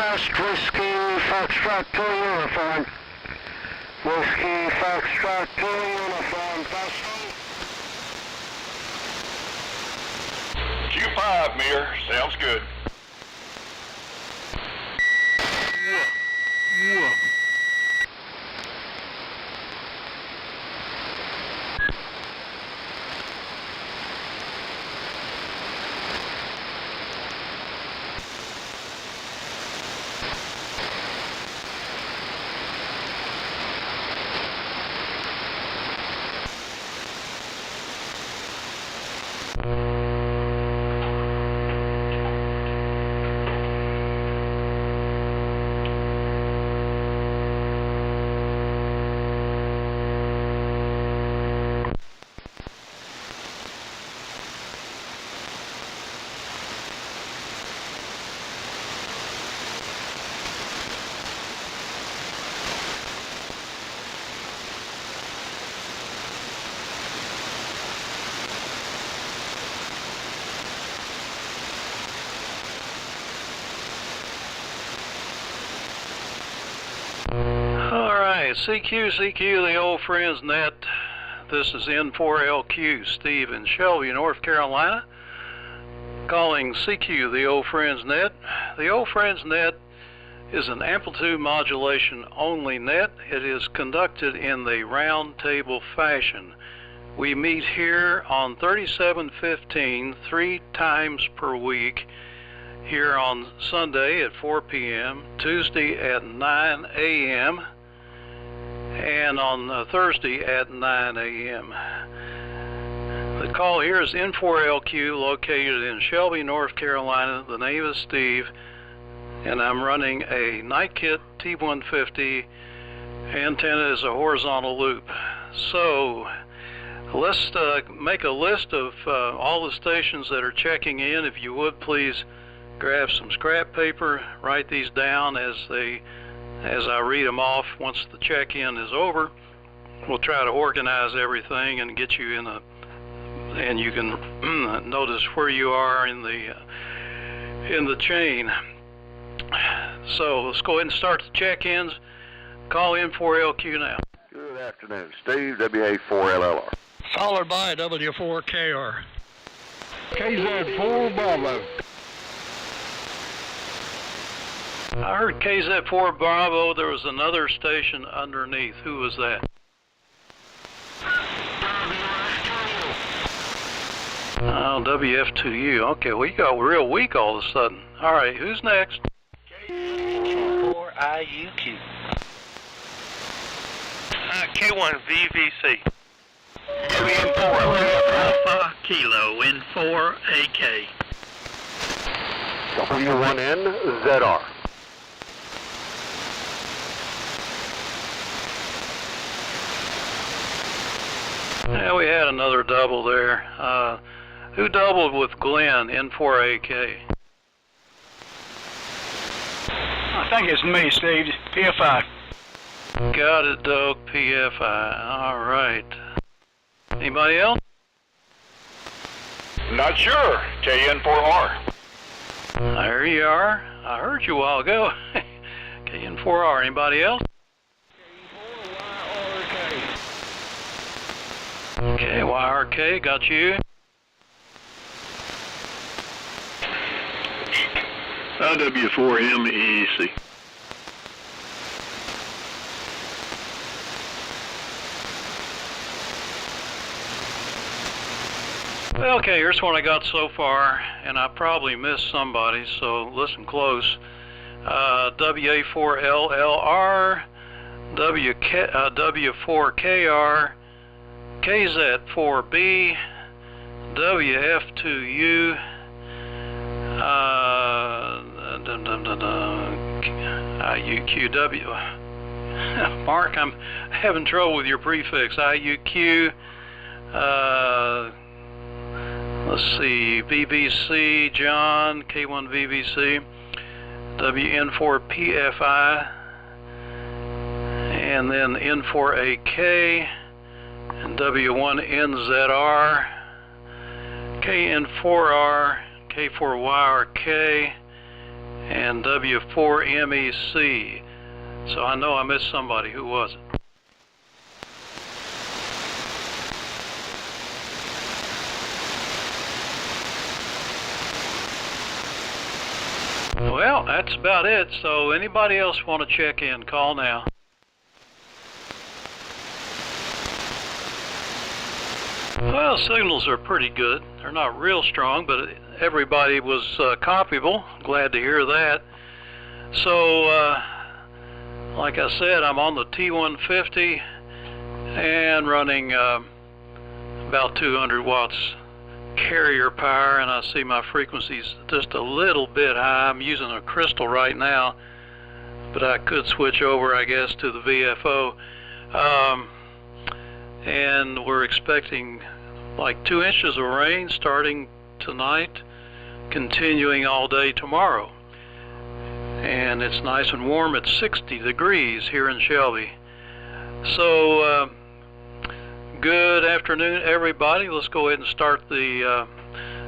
test, Whiskey Foxtrot 2 uniform. Whiskey Foxtrot 2 uniform, testing. Q5, Mir, sounds good. Whoa. CQ, the old friends net. This is N4LQ, Steve in Shelby, North Carolina. Calling CQ, the old friends net. The old friends net is an amplitude modulation only net. It is conducted in the round table fashion. We meet here on 3715 3 times per week, here on Sunday at 4 p.m., Tuesday at 9 a.m., and on Thursday at 9 a.m. The call here is N4LQ, located in Shelby, North Carolina. The name is Steve, and I'm running a Nightkit T150. Antenna is a horizontal loop. So let's make a list of all the stations that are checking in. If you would, please grab some scrap paper, write these down as I read them off. Once the check-in is over, we'll try to organize everything and get you in and you can notice where you are in the chain. So let's go ahead and start the check-ins. Call N4LQ now. Good afternoon, Steve, WA4LLR. Followed by W4KR. KZ4 Bravo. I heard KZ4 Bravo. There was another station underneath. Who was that? Oh, WF2U. Okay, we got real weak all of a sudden. All right, who's next? K4IUQ. K1VVC. Alpha Kilo N4AK. W1NZR. Yeah, we had another double there. Who doubled with Glenn, N4AK? I think it's me, Steve. PFI. Got it, Doug, PFI. All right. Anybody else? Not sure, KN4R. There you are. I heard you a while ago. KN4R. Anybody else? Okay, YRK, got you. W4MEEC. Okay, here's what I got so far, and I probably missed somebody, so listen close. WA4LLR, W4KR, KZ4B, WF2U, IUQW. Mark, I'm having trouble with your prefix. IUQ, let's see, VVC, John, K1VVC, WN4PFI, and then N4AK, and W1NZR, KN4R, K4YRK, and W4MEC. So I know I missed somebody. Who was it? Well, that's about it. So anybody else want to check in, call now. Well, signals are pretty good. They're not real strong, but everybody was copyable. Glad to hear that. So, like I said, I'm on the T150 and running about 200 watts carrier power, and I see my frequency's just a little bit high. I'm using a crystal right now, but I could switch over, I guess, to the VFO. And we're expecting like 2 inches of rain starting tonight, continuing all day tomorrow. And it's nice and warm at 60 degrees here in Shelby. So, good afternoon, everybody. Let's go ahead and start the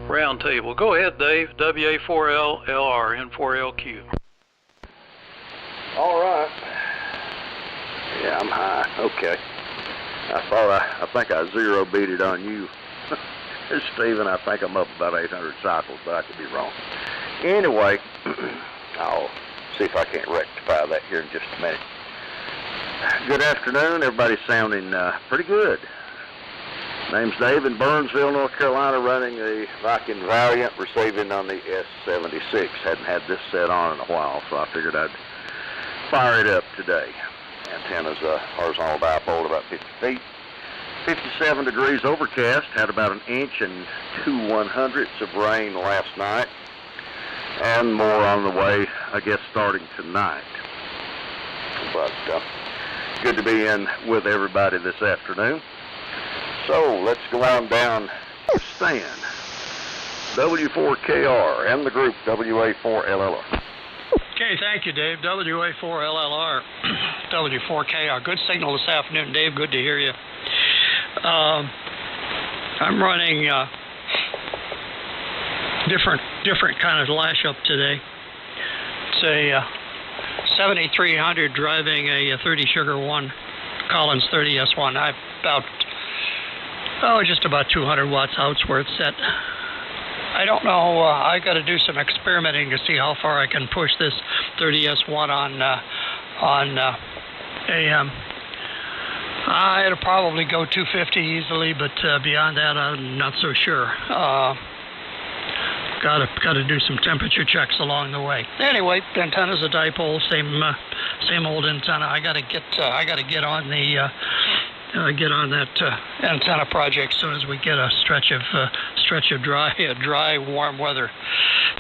round table. Go ahead, Dave. WA4LLR, N4LQ. All right. Yeah, I'm high. Okay. I think I zero beat it on you, Stephen. I think I'm up about 800 cycles, but I could be wrong. Anyway, I'll see if I can't rectify that here in just a minute. Good afternoon. Everybody's sounding pretty good. Name's Dave in Burnsville, North Carolina, running the Viking Valiant, receiving on the S76. Hadn't had this set on in a while, so I figured I'd fire it up today. Antenna's a horizontal dipole about 50 feet. 57 degrees overcast. Had about 1 inch and 2/100ths of rain last night. And more on the way, I guess, starting tonight. But good to be in with everybody this afternoon. So let's go on down to Stan. W4KR and the group WA4LLR. Okay, thank you, Dave. WA4LLR, W4KR. Good signal this afternoon, Dave. Good to hear you. I'm running different kind of lash up today. It's a 7300 driving a 30 Sugar 1 Collins 30S1. I've just about 200 watts out where it's set. I don't know. I got to do some experimenting to see how far I can push this 30S1 on AM. It'll probably go 250 easily, but beyond that, I'm not so sure. Got to do some temperature checks along the way. Anyway, antenna's a dipole, same old antenna. I got to get on the that antenna project as soon as we get a stretch of dry, warm weather.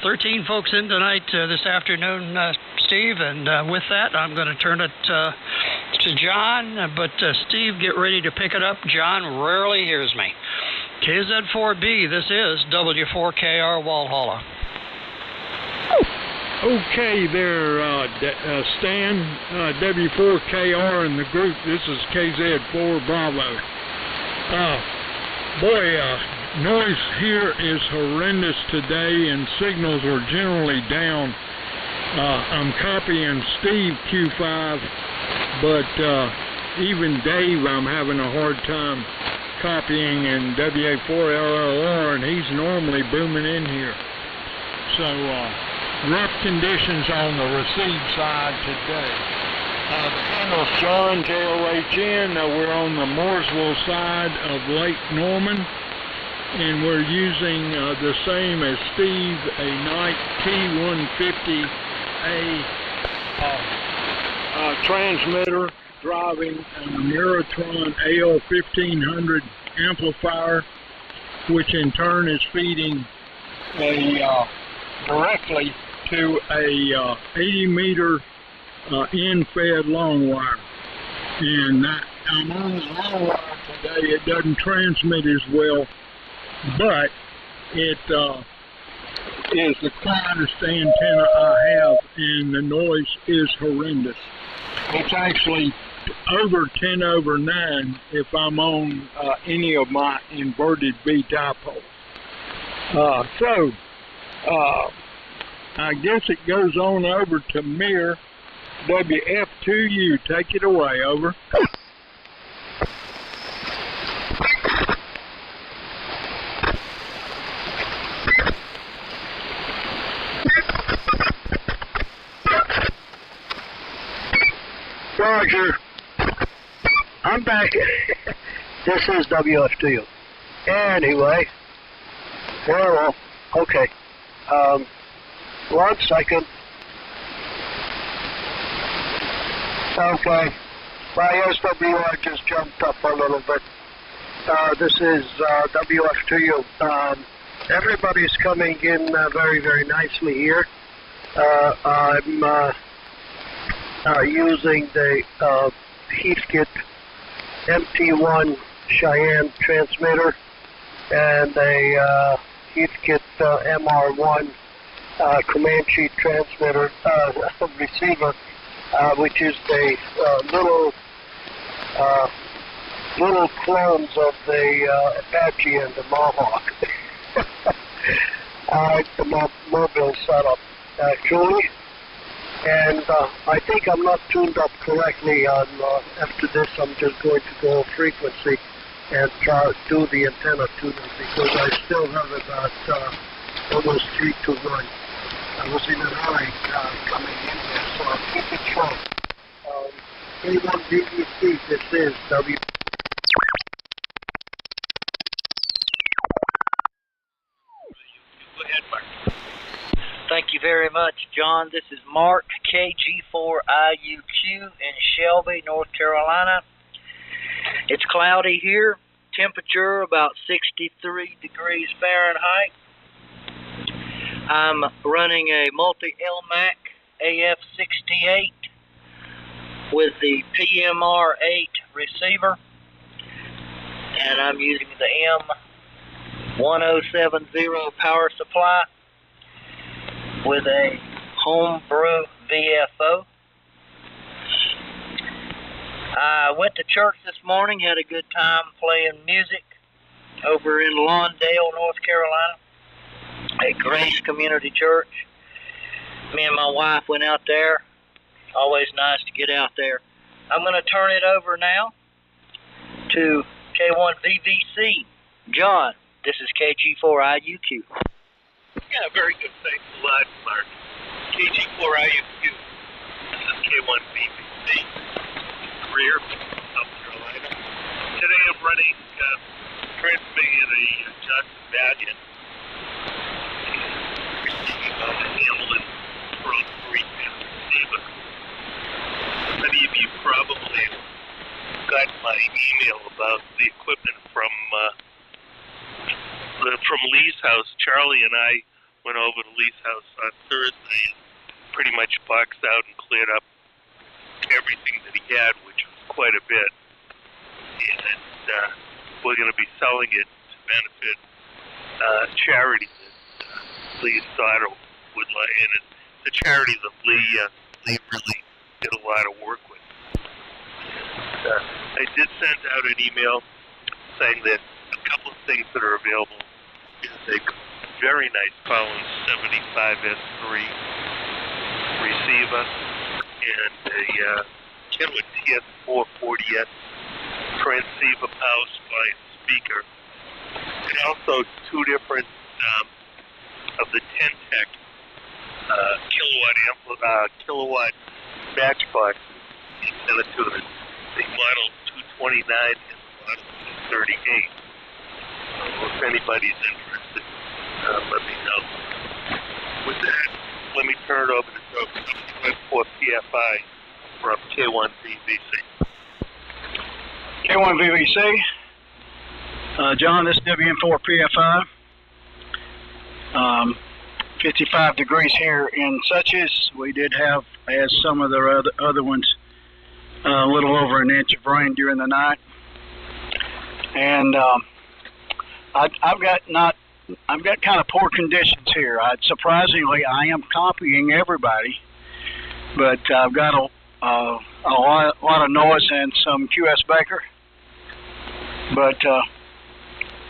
13 folks in tonight this afternoon, Steve, and with that, I'm going to turn it to John. But Steve, get ready to pick it up. John rarely hears me. KZ4B, this is W4KR Walhalla. Okay there, Stan, W4KR and the group. This is KZ4 Bravo. Noise here is horrendous today, and signals are generally down. I'm copying Steve Q5, but even Dave I'm having a hard time copying in WA4LLR, and he's normally booming in here. So, rough conditions on the receive side today. The handle's John, JOHN. We're on the Mooresville side of Lake Norman, and we're using the same as Steve, a Knight T150A transmitter driving a Meritron AL1500 amplifier, which in turn is feeding directly to a 80-meter in-fed long wire. And I'm on the long wire today. It doesn't transmit as well, but it is the quietest antenna I have, and the noise is horrendous. It's actually over 10/9 if I'm on any of my inverted V dipoles. I guess it goes on over to Mir. WF2U, take it away, over. Roger. I'm back. This is WF2U. Anyway. Well, okay. 1 second. Okay. My SWR just jumped up a little bit. This is WF2U. Everybody's coming in very, very nicely here. I'm using the Heathkit MT1 Cheyenne transmitter and a Heathkit MR1 Comanche transmitter receiver, which is the little clones of the Apache and the Mohawk. The mobile setup, actually. And I think I'm not tuned up correctly on, after this I'm just going to go frequency and do the antenna tuning because I still have about almost 3 to 1. I was in a hurry coming in there, so I'll keep it short. K1VVC, this is W. Go ahead, Mark. Thank you very much, John. This is Mark, KG4IUQ in Shelby, North Carolina. It's cloudy here. Temperature about 63 degrees Fahrenheit. I'm running a multi-LMAC AF68 with the PMR8 receiver. And I'm using the M1070 power supply with a homebrew VFO. I went to church this morning, had a good time playing music over in Lawndale, North Carolina, a Grace Community Church. Me and my wife went out there. Always nice to get out there. I'm going to turn it over now to K1VVC. John, this is KG4IUQ. Yeah, very good. Thanks a lot, Mark. KG4IUQ. This is K1BBC. Greer, South Carolina. Today I'm running, transmitting the Johnson Valiant. Receiving on the Hamlin Pro 3 receiver. Many of you probably got my email about the equipment from Lee's house. Charlie and I went over to Lee's house on Thursday and pretty much boxed out and cleared up everything that he had, which was quite a bit. And we're going to be selling it to benefit charity that Lee's daughter would like. And it's a charity that Lee really did a lot of work with. I did send out an email saying that a couple of things that are available is a very nice Collins 75S3 receiver and a Kenwood TS440S transceiver power supply speaker, and also 2 different of the 10-tech kilowatt matchboxes antenna tuners, the model 229 and the model 238. If anybody's interested, let me know. With that, let me turn it over to WN4PFI from K1VVC. K1VVC. John, this is WN4PFI. 55 degrees here in Suches. We did have, as some of the other ones, a little over an inch of rain during the night. And I've got kind of poor conditions here. Surprisingly, I am copying everybody, but I've got a lot of noise and some QS Baker. But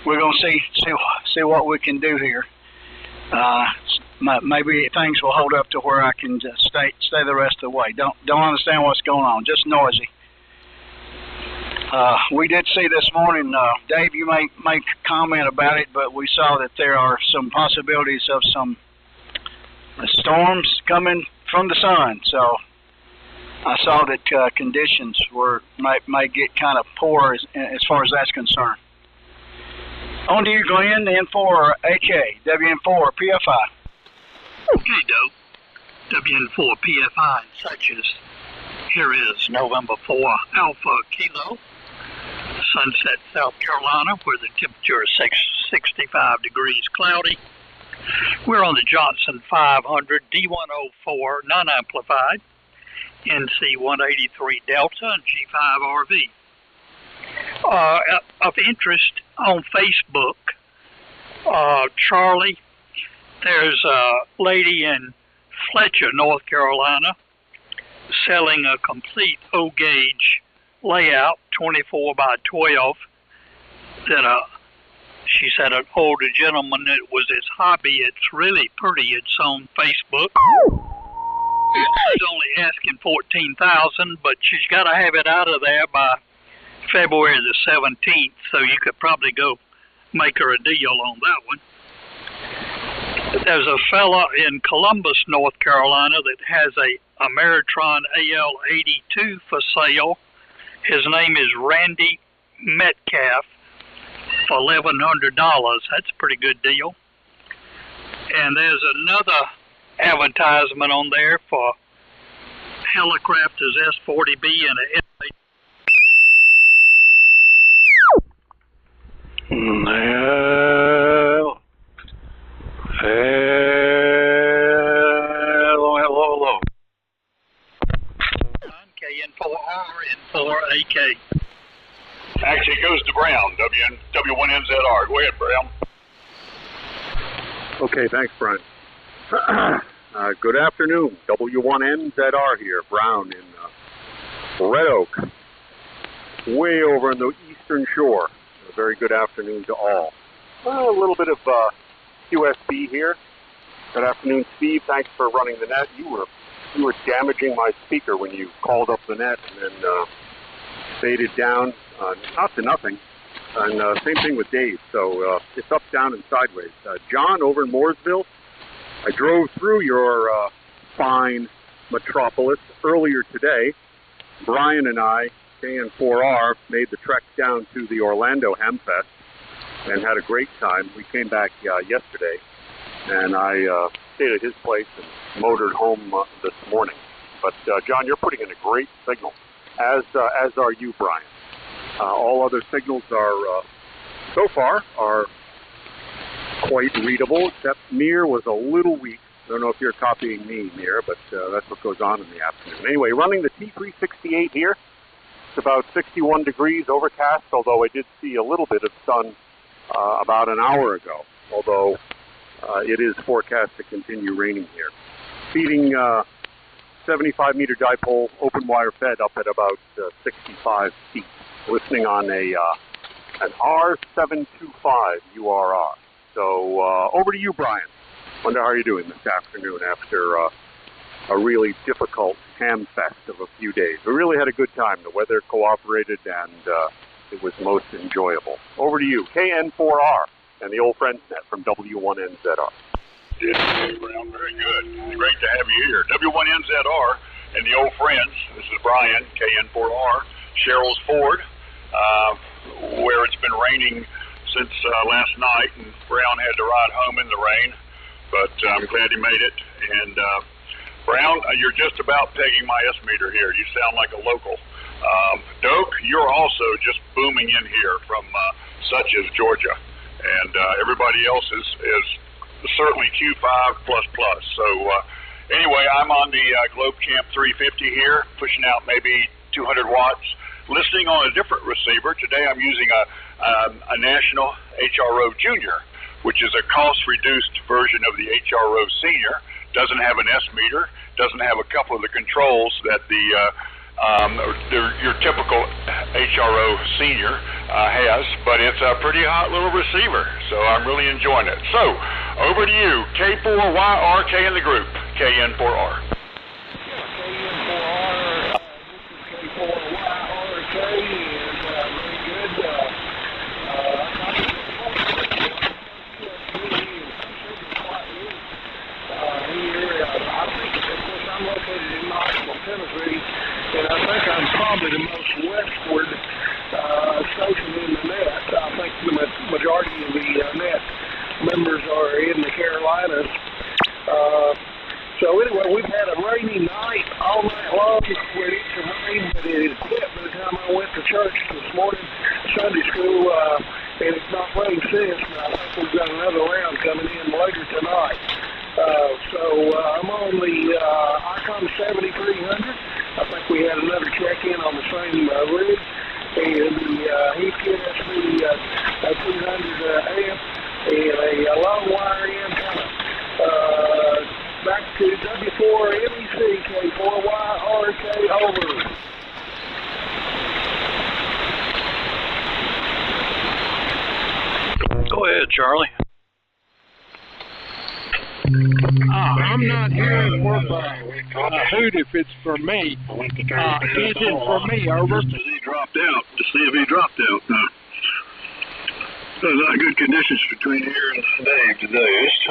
we're going to see what we can do here. maybe things will hold up to where I can just stay the rest of the way. Don't understand what's going on. Just noisy. We did see this morning, Dave, you may make a comment about it, but we saw that there are some possibilities of some storms coming from the sun. So I saw that conditions may get kind of poor as far as that's concerned. On to you, Glenn, N4 AK, WN4 PFI. Okay, Doe. WN4 PFI, such as here is November 4 Alpha Kilo, Sunset, South Carolina, where the temperature is 65 degrees cloudy. We're on the Johnson 500 D104 non-amplified, NC 183 Delta, and G5 RV. Of interest on Facebook, Charlie, there's a lady in Fletcher, North Carolina, selling a complete O-gauge layout, 24 by 12, that she said an older gentleman, it was his hobby. It's really pretty. It's on Facebook. She's only asking $14,000, but she's got to have it out of there by February the 17th, so you could probably go make her a deal on that one. There's a fella in Columbus, North Carolina, that has a Ameritron AL82 for sale. His name is Randy Metcalf for $1,100. That's a pretty good deal. And there's another advertisement on there for Helicrafters S40B and a Hello. KN4R and 4AK. Actually, it goes to Brown, W1NZR. Go ahead, Brown. Okay, thanks, Brian. Good afternoon, W1NZR here, Brown in Red Oak, way over on the eastern shore. A very good afternoon to all. A little bit of QSB here. Good afternoon, Steve. Thanks for running the net. You were damaging my speaker when you called up the net and then faded down, not to nothing. And same thing with Dave. So it's up, down, and sideways. John over in Mooresville, I drove through your fine metropolis earlier today. Brian and I, KN4R, made the trek down to the Orlando Hamfest and had a great time. We came back yesterday, and I stayed at his place and motored home this morning. But John, you're putting in a great signal, as are you, Brian. All other signals are, so far, are quite readable, except Mir was a little weak. I don't know if you're copying me, Mir, but that's what goes on in the afternoon. Anyway, running the T368 here. It's about 61 degrees, overcast, although I did see a little bit of sun about an hour ago, although it is forecast to continue raining here. Feeding 75-meter dipole, open wire fed up at about 65 feet. Listening on an R725 URR. So over to you, Brian. Wonder how you're doing this afternoon after a really difficult ham fest of a few days. We really had a good time. The weather cooperated, and it was most enjoyable. Over to you, KN4R and the old Friends Net from W1NZR. Yeah, Brown, very good. It's great to have you here. W1NZR and the old friends. This is Brian, KN4R, Cheryl's Ford, where it's been raining since last night, and Brown had to ride home in the rain, but I'm glad he made it. And Brown, you're just about pegging my S-meter here. You sound like a local. Doak, you're also just booming in here from such as Georgia, and everybody else is certainly Q5++. So anyway, I'm on the Globe Camp 350 here, pushing out maybe 200 watts. Listening on a different receiver. Today I'm using a National HRO Junior, which is a cost-reduced version of the HRO Senior. Doesn't have an S-meter, doesn't have a couple of the controls that your typical HRO Senior has, but it's a pretty hot little receiver, so I'm really enjoying it. So, over to you, K4YRK in the group, KN4R. KN4R, this is K4YRK, and very good. I'm located in Knoxville, Tennessee, and I think I'm probably the most westward station in the net. I think the majority of the net members are in the Carolinas. So anyway, we've had a rainy night all night long. We had some rain, but it had quit by the time I went to church this morning, Sunday school, and it's not rained since. And I think we've got another round coming in later tonight. I'm on the Icon 7300. I think we had another check-in on the same rig, and the Heathkit SV 200 amp, and a long wire antenna. Back to W4MEC K4YRK, over. Go ahead, Charlie. I'm not hearing for a hoot if it's for me. Is it for me, over? He dropped out, to see if he dropped out. Not good conditions between here and Dave today. It's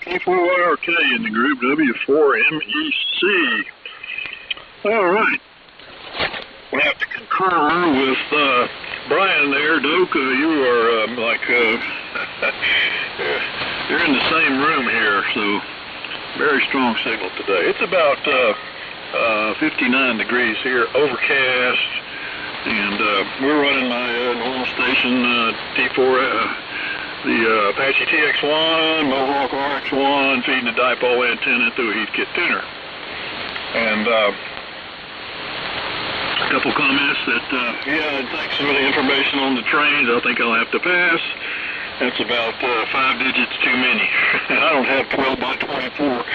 K4YRK in the group, W4MEC. All right. We have to concur with Brian there, Doka. You are you're in the same room here, so very strong signal today. It's about 59 degrees here, overcast, and we're running my normal station T4, the Apache TX1, Mohawk RX1, feeding the dipole antenna through a Heathkit tuner. And a couple comments that, thanks for the information on the trains. I think I'll have to pass. That's about 5 digits too many. I don't have 12 by 24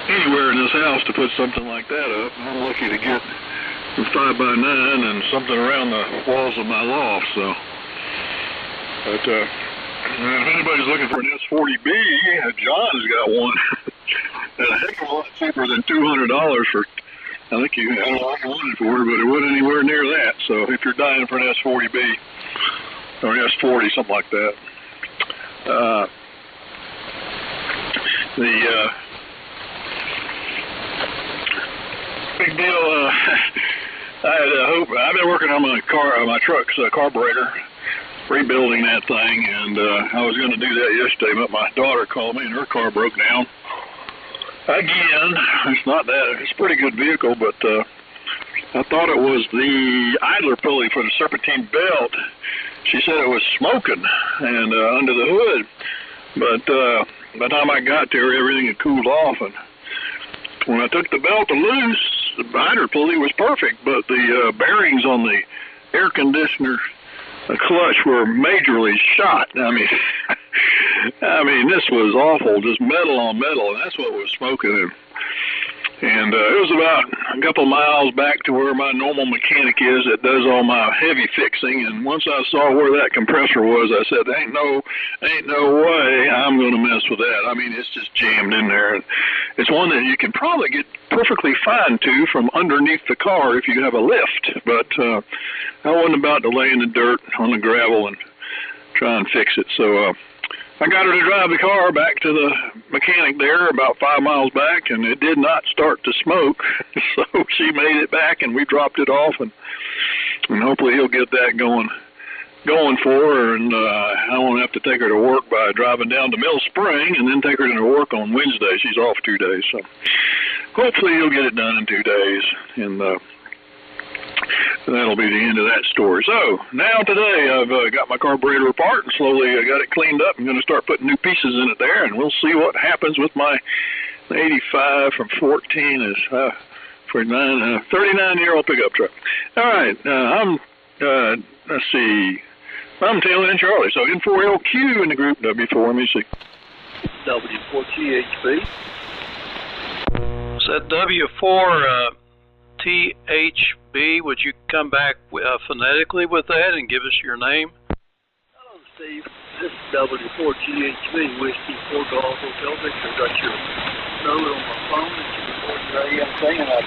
anywhere in this house to put something like that up. I'm lucky to get 5 by 9 and something around the walls of my loft. So, but if anybody's looking for an S40B, John's got one. A heck of a lot cheaper than $200 for. I think I don't know what you wanted for, but it wasn't anywhere near that. So if you're dying for an S40B or an S40, something like that. The big deal. I've been working on my truck's carburetor, rebuilding that thing, and I was going to do that yesterday, but my daughter called me and her car broke down. Again, it's not that. It's a pretty good vehicle, but I thought it was the idler pulley for the serpentine belt. She said it was smoking and under the hood, but by the time I got there, everything had cooled off, and when I took the belt loose, the idler pulley was perfect, but the bearings on the air conditioner clutch were majorly shot. I mean, this was awful, just metal on metal, and that's what was smoking. And it was about a couple miles back to where my normal mechanic is that does all my heavy fixing. And once I saw where that compressor was, I said, ain't no way I'm going to mess with that. I mean, it's just jammed in there. And it's one that you can probably get perfectly fine to from underneath the car if you have a lift. But I wasn't about to lay in the dirt on the gravel and try and fix it. So I got her to drive the car back to the mechanic there about 5 miles back, and it did not start to smoke. So she made it back, and we dropped it off, and hopefully he'll get that going for her, and I won't have to take her to work by driving down to Mill Spring and then take her to work on Wednesday. She's off 2 days, so hopefully he'll get it done in 2 days, and that'll be the end of that story. So now today I've got my carburetor apart and slowly I got it cleaned up. I'm going to start putting new pieces in it there, and we'll see what happens with my 85 from 14 is for 39-year-old pickup truck. All right, let's see. I'm Taylor and Charlie. So N4LQ in the group, W4MEC. W4THB. Is that W4 THB. Would you come back phonetically with that and give us your name? Hello, Steve. This is W4GHV, Whiskey 4 Golf Hotel Victor. Got your note on my phone that you recorded your AM thing, and I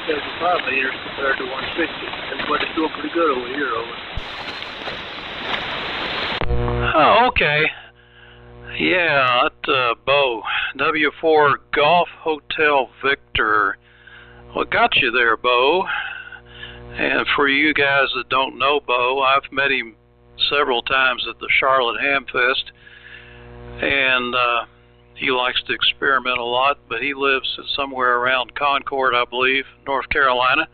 75 meters compared to 160. Everybody's doing pretty good over here, over. Oh, okay. Yeah, that Bo. W4 Golf Hotel Victor. What got you there, Bo? And for you guys that don't know Bo, I've met him several times at the Charlotte Hamfest, and he likes to experiment a lot, but he lives somewhere around Concord, I believe, North Carolina.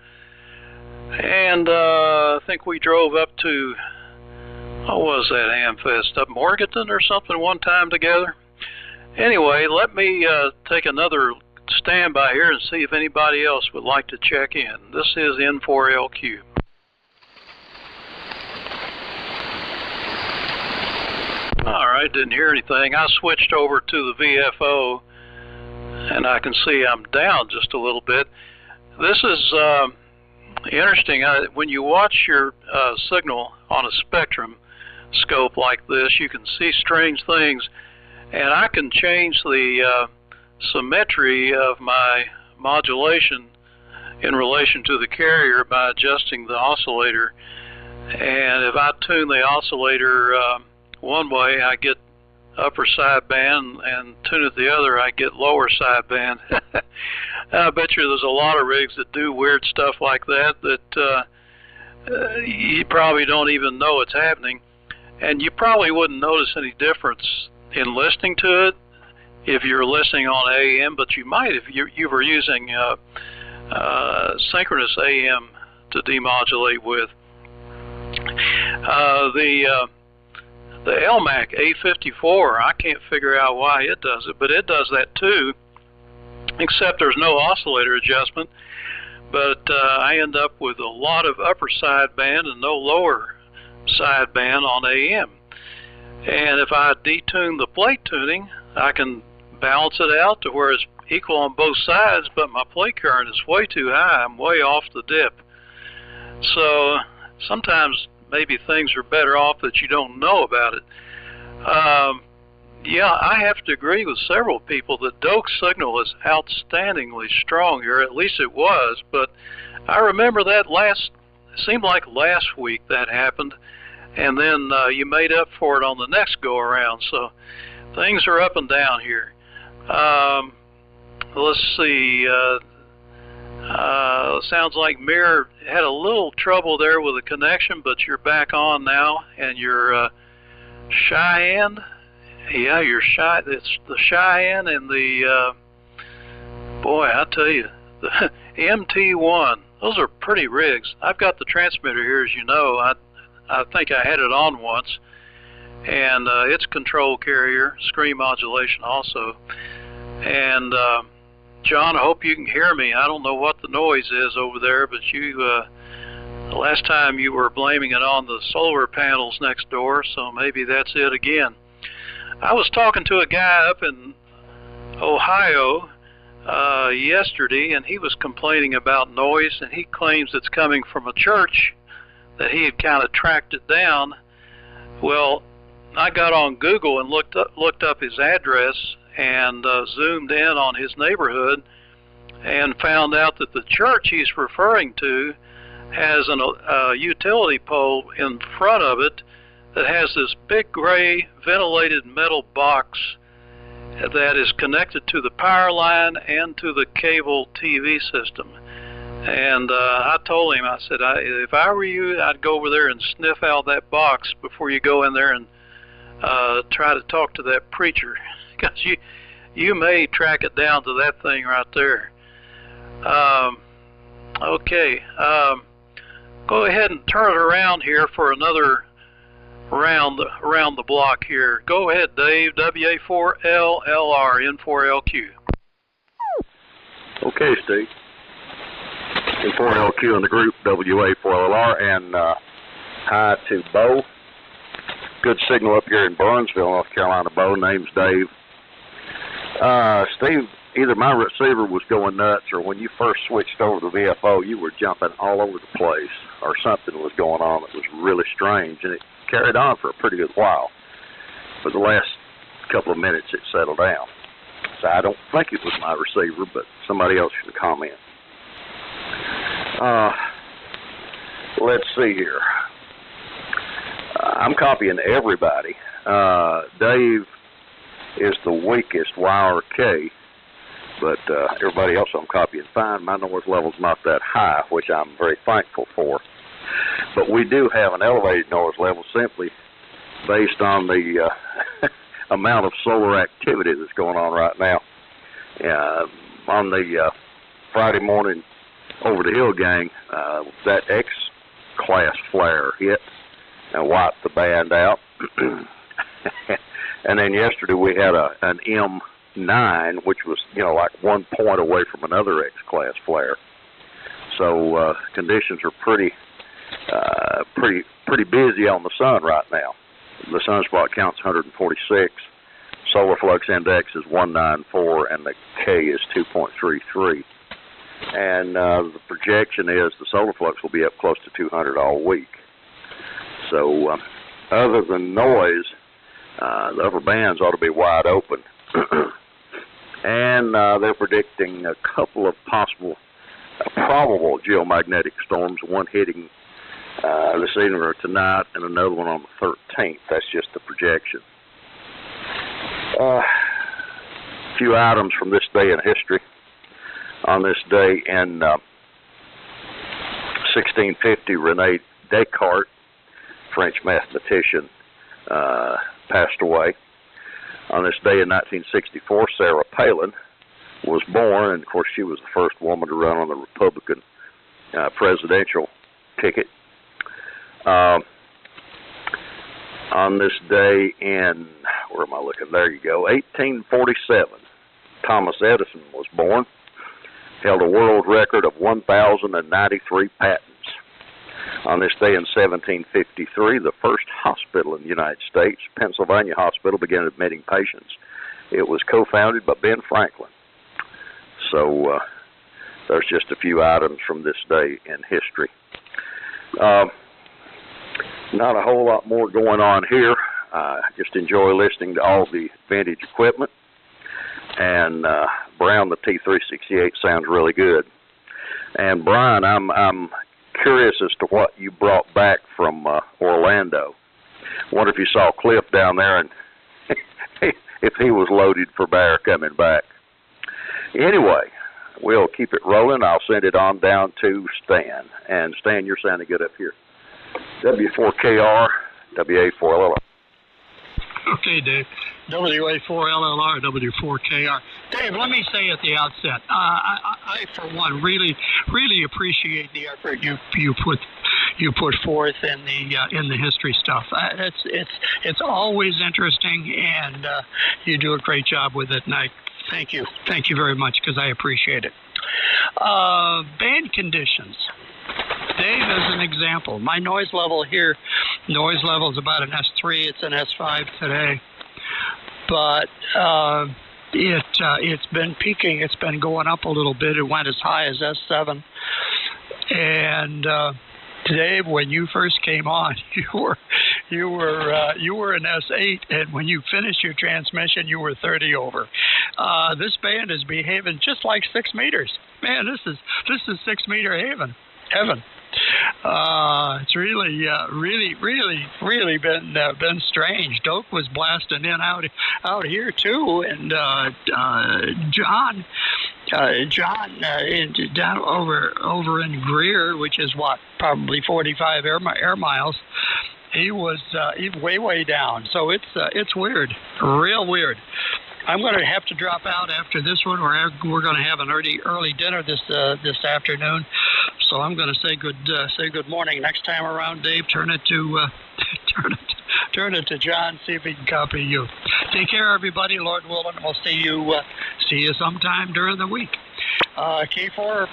And I think we drove up to, what was that Hamfest, up Morganton or something one time together. Anyway, let me take another standby here and see if anybody else would like to check in. This is N4LQ. All right, didn't hear anything. I switched over to the VFO, and I can see I'm down just a little bit. This is interesting. When you watch your signal on a spectrum scope like this, you can see strange things, and I can change the symmetry of my modulation in relation to the carrier by adjusting the oscillator. And if I tune the oscillator one way, I get upper sideband, and tune it the other, I get lower sideband. I bet you there's a lot of rigs that do weird stuff like that you probably don't even know it's happening, and you probably wouldn't notice any difference in listening to it if you're listening on AM, but you might if you were using synchronous AM to demodulate with. The LMAC A54, I can't figure out why it does it, but it does that too, except there's no oscillator adjustment. But I end up with a lot of upper sideband and no lower sideband on AM. And if I detune the plate tuning, I can balance it out to where it's equal on both sides, but my plate current is way too high. I'm way off the dip. So sometimes maybe things are better off that you don't know about it. Yeah, I have to agree with several people that Doak's signal is outstandingly strong here. At least it was, but I remember that seemed like last week that happened, and then you made up for it on the next go around. So things are up and down here. Let's see. Sounds like Mir had a little trouble there with the connection, but you're back on now, and you're Cheyenne. Yeah, you're shy. It's the Cheyenne and the boy, I tell you, the MT1. Those are pretty rigs. I've got the transmitter here, as you know. I think I had it on once, and it's control carrier, screen modulation also. And John, I hope you can hear me. I don't know what the noise is over there, but the last time you were blaming it on the solar panels next door, so maybe that's it again. I was talking to a guy up in Ohio yesterday, and he was complaining about noise, and he claims it's coming from a church that he had kind of tracked it down. Well, I got on Google and looked up his address and zoomed in on his neighborhood and found out that the church he's referring to has a utility pole in front of it that has this big gray ventilated metal box that is connected to the power line and to the cable TV system. And I told him, I said, if I were you, I'd go over there and sniff out that box before you go in there and try to talk to that preacher, because you may track it down to that thing right there. Okay, go ahead and turn it around here for another around the block here. Go ahead, Dave. WA4LLR, N4LQ. Okay, Steve. N4LQ in the group, WA4LR, and hi to Bo. Good signal up here in Burnsville, North Carolina. Bo, name's Dave. Steve, either my receiver was going nuts, or when you first switched over to VFO, you were jumping all over the place, or something was going on that was really strange, and it carried on for a pretty good while. For the last couple of minutes, it settled down. So I don't think it was my receiver, but somebody else can comment. Let's see here. I'm copying everybody. Dave is the weakest, Y or K, but everybody else I'm copying fine. My noise level's not that high, which I'm very thankful for. But we do have an elevated noise level simply based on the amount of solar activity that's going on right now. On the Friday morning over the hill gang, that X-class flare hit and wiped the band out. And then yesterday we had an M9, which was, like 1 point away from another X-class flare. So conditions are pretty busy on the sun right now. The sunspot count's 146. Solar flux index is 194, and the K is 2.33. And the projection is the solar flux will be up close to 200 all week. So other than noise, the upper bands ought to be wide open. And they're predicting a couple of probable geomagnetic storms, one hitting this evening or tonight, and another one on the 13th. That's just the projection. A few items from this day in history. On this day in 1650, René Descartes, French mathematician, passed away. On this day in 1964, Sarah Palin was born, and of course she was the first woman to run on the Republican presidential ticket. On this day in, where am I looking? There you go, 1847, Thomas Edison was born. Held a world record of 1,093 patents. On this day in 1753, the first hospital in the United States, Pennsylvania Hospital, began admitting patients. It was co-founded by Ben Franklin. So there's just a few items from this day in history. Not a whole lot more going on here. I just enjoy listening to all the vintage equipment. And Brown, the T368 sounds really good. And Brian, I'm curious as to what you brought back from Orlando. Wonder if you saw Cliff down there and if he was loaded for bear coming back. Anyway, we'll keep it rolling. I'll send it on down to Stan. And Stan, you're sounding good up here. W4KR, WA4LLR. Okay, Dave. WA4LLR, W4KR. Dave, let me say at the outset, I for one really appreciate the effort you put forth in the history stuff. It's always interesting, and you do a great job with it. And I thank you very much, because I appreciate it. Band conditions. Dave, as an example, my noise level here, noise level is about an S3. It's an S5 today, but it's been peaking. It's been going up a little bit. It went as high as S7. And Dave, when you first came on, you were an S8, and when you finished your transmission, you were 30 over. This band is behaving just like 6 meters. Man, this is 6 meter heaven. It's really been strange. Doak was blasting in out here too, and John down over in Greer, which is probably 45 air miles. He was way down. So it's weird, real weird. I'm going to have to drop out after this one. We're going to have an early dinner this afternoon. So I'm going to say good morning. Next time around, Dave, turn it to John. See if he can copy you. Take care, everybody. Lord willing, we'll see you sometime during the week. K4,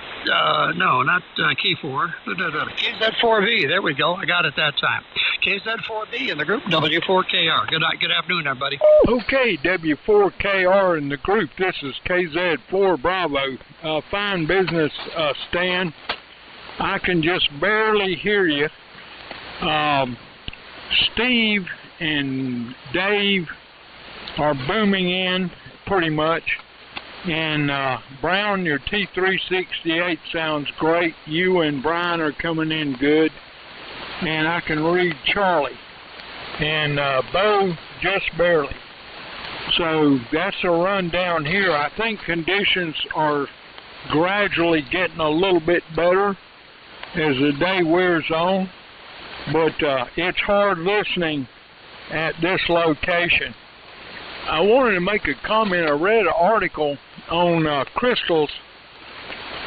no, not K4. KZ4V. There we go. I got it that time. KZ4B in the group, W4KR. Good afternoon, everybody. Okay, W4KR in the group. This is KZ4 Bravo. Fine business, Stan. I can just barely hear you. Steve and Dave are booming in pretty much. And Brown, your T368 sounds great. You and Brian are coming in good. And I can read Charlie. And Bo, just barely. So that's a rundown here. I think conditions are gradually getting a little bit better as the day wears on. But it's hard listening at this location. I wanted to make a comment. I read an article on crystals,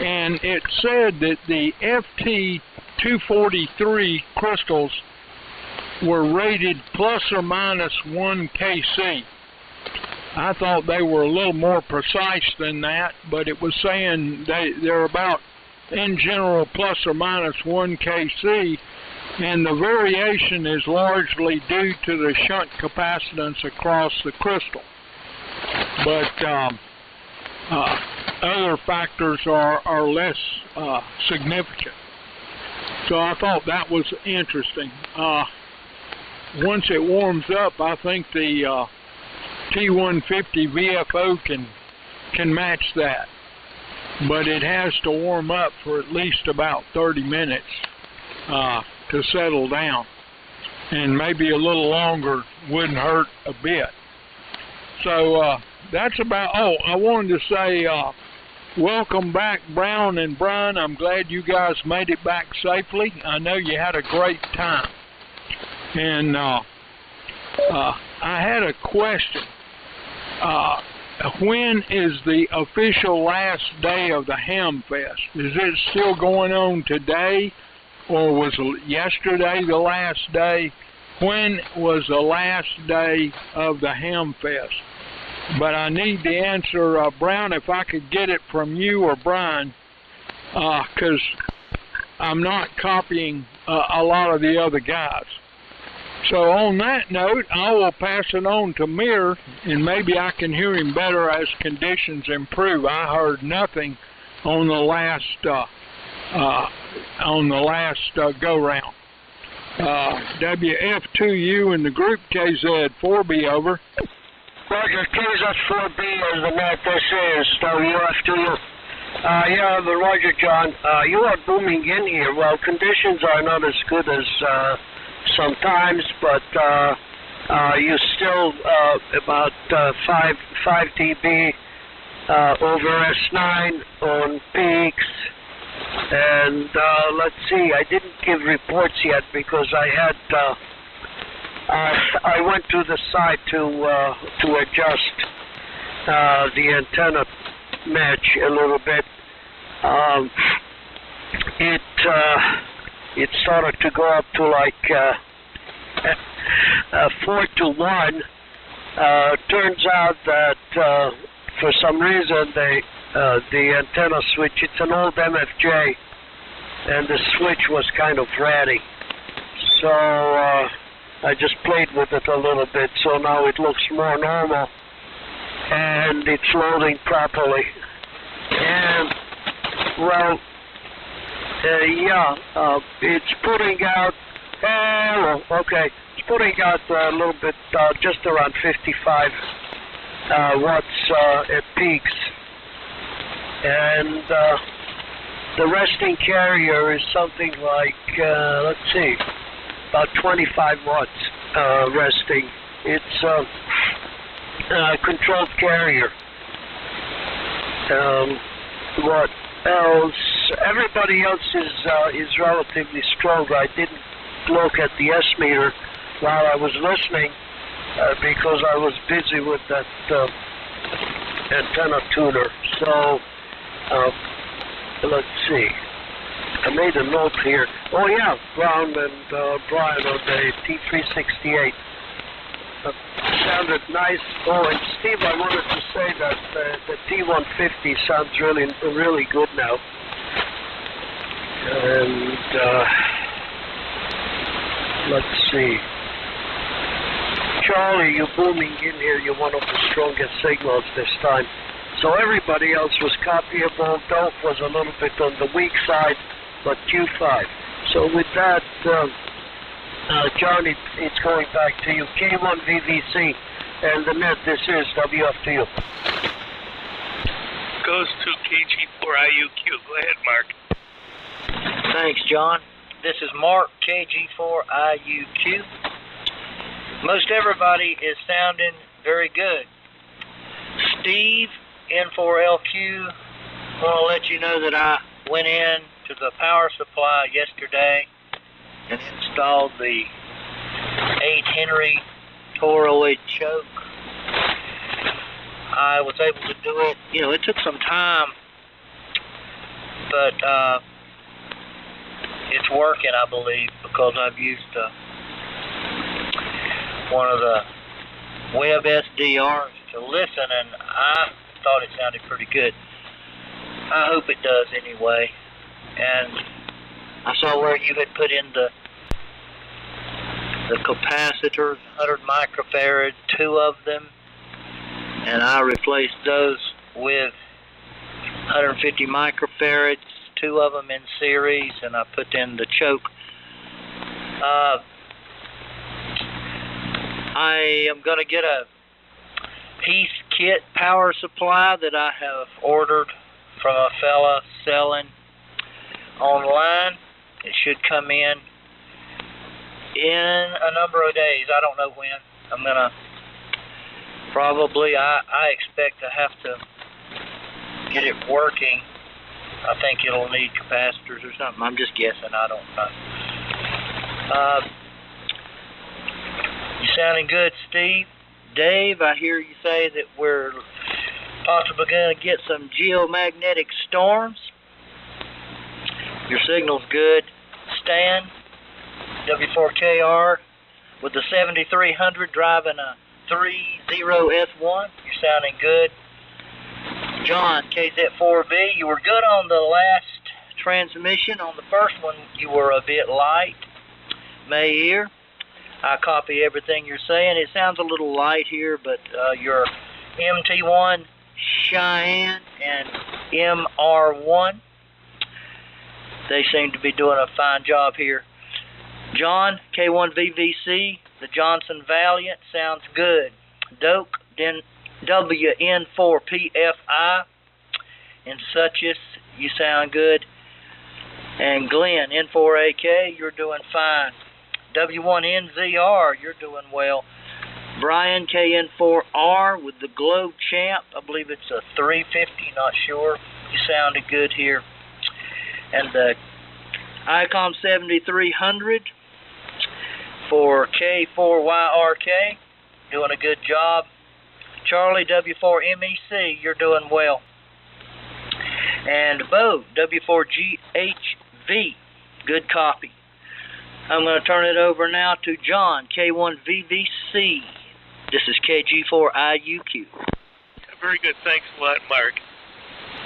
and it said that the FT243 crystals were rated plus or minus 1 kc. I thought they were a little more precise than that, but it was saying they're about, in general, plus or minus 1 kc, and the variation is largely due to the shunt capacitance across the crystal. But other factors are less significant. So I thought that was interesting. Once it warms up, I think the T150 VFO can match that. But it has to warm up for at least about 30 minutes to settle down. And maybe a little longer wouldn't hurt a bit. So that's about, I wanted to say welcome back, Brown and Brian. I'm glad you guys made it back safely. I know you had a great time. And I had a question. When is the official last day of the Ham Fest? Is it still going on today, or was yesterday the last day? When was the last day of the Ham Fest? But I need the answer, Brown, if I could get it from you or Brian, because I'm not copying a lot of the other guys. So on that note, I will pass it on to Mir, and maybe I can hear him better as conditions improve. I heard nothing on the last go-round. WF2U in the group, KZ4B, over. Roger, KZ4B is the net. This is WF2U. Yeah, but Roger, John, you are booming in here. Well, conditions are not as good as sometimes, but you still about 5 dB over S9 on peaks. And let's see, I didn't give reports yet because I had I went to the side to adjust the antenna match a little bit. It started to go up to like 4 to 1. Turns out that for some reason the antenna switch, it's an old MFJ, and the switch was kind of ratty. So I just played with it a little bit, so now it looks more normal, and it's loading properly. And, well, it's putting out, it's putting out a little bit, just around 55 watts at peaks. And the resting carrier is something like, let's see, about 25 watts resting. It's a controlled carrier. What else? Everybody else is relatively strong. I didn't look at the S-meter while I was listening because I was busy with that antenna tuner. So let's see. I made a note here. Oh yeah, Brown and Brian on the T368. Sounded nice. Oh, and Steve, I wanted to say that the T150 sounds really good now. And let's see. Charlie, you're booming in here. You're one of the strongest signals this time. So everybody else was copyable. Dolph was a little bit on the weak side, but Q5. So with that, John, it's going back to you. K1 VVC and the net, this is WF to you. Goes to KG4IUQ. Go ahead, Mark. Thanks, John. This is Mark, KG4IUQ. Most everybody is sounding very good. Steve, N4LQ, I want to let you know that I went in to the power supply yesterday and installed the 8 Henry toroid choke. I was able to do it. You know, it took some time, but it's working, I believe, because I've used one of the web SDRs to listen, and I thought it sounded pretty good. I hope it does anyway. And I saw where you had put in the capacitors, 100 microfarad, 2 of them, and I replaced those with 150 microfarads, 2 of them in series, and I put in the choke. I am going to get a piece kit power supply that I have ordered from a fella selling online. It should come in a number of days. I don't know when. I'm going to probably, I expect to have to get it working. I think it'll need capacitors or something. I'm just guessing. I don't know. You sounding good, Steve. Dave, I hear you say that we're possibly going to get some geomagnetic storms. Your signal's good. Stan, W4KR, with the 7300 driving a 30S1. You're sounding good. John, KZ4V, you were good on the last transmission. On the first one, you were a bit light. Mayer, I copy everything you're saying. It sounds a little light here, but your MT1, Cheyenne, and MR1, they seem to be doing a fine job here. John, K1VVC, the Johnson Valiant, sounds good. Doak, WN4PFI, and Suchess, you sound good. And Glenn, N4AK, you're doing fine. W1NZR, you're doing well. Brian, KN4R, with the Globe Champ, I believe it's a 350, not sure. You sounded good here. And the ICOM 7300 for K4YRK, doing a good job. Charlie, W4MEC, you're doing well. And Bo, W4GHV, good copy. I'm going to turn it over now to John, K1VVC. This is KG4IUQ. Very good. Thanks a lot, Mark.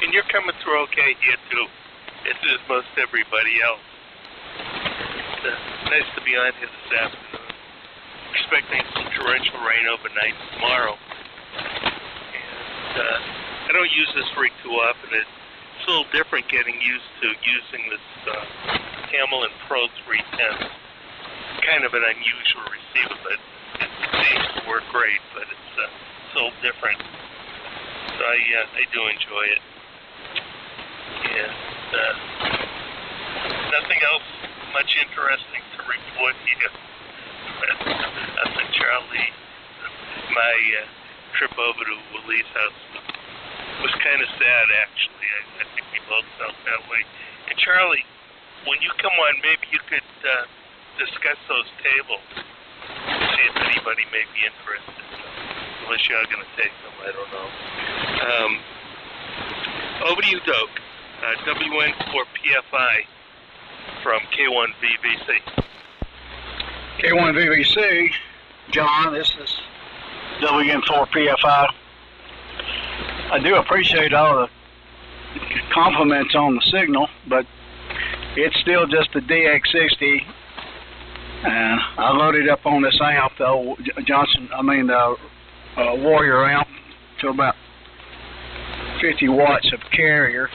And you're coming through okay here, too. This is most everybody else. It's nice to be on here this afternoon. Expecting some torrential rain overnight tomorrow. And I don't use this rig too often. It's a little different getting used to using this Hamilton Pro 310. Kind of an unusual receiver, but it seems to work great, but it's so different. So I do enjoy it. And nothing else much interesting to report here. Other than Charlie, my trip over to Willie's house was kind of sad, actually. I think we both felt that way. And Charlie, when you come on, maybe you could discuss those tables. See if anybody may be interested. Unless you're going to take them, I don't know. Over to you, Doak. WN4PFI from K1VVC. K1VVC, John, this is WN4PFI. I do appreciate all the compliments on the signal, but it's still just a DX60 And I loaded up on this amp, the Warrior amp, to about 50 watts of carrier.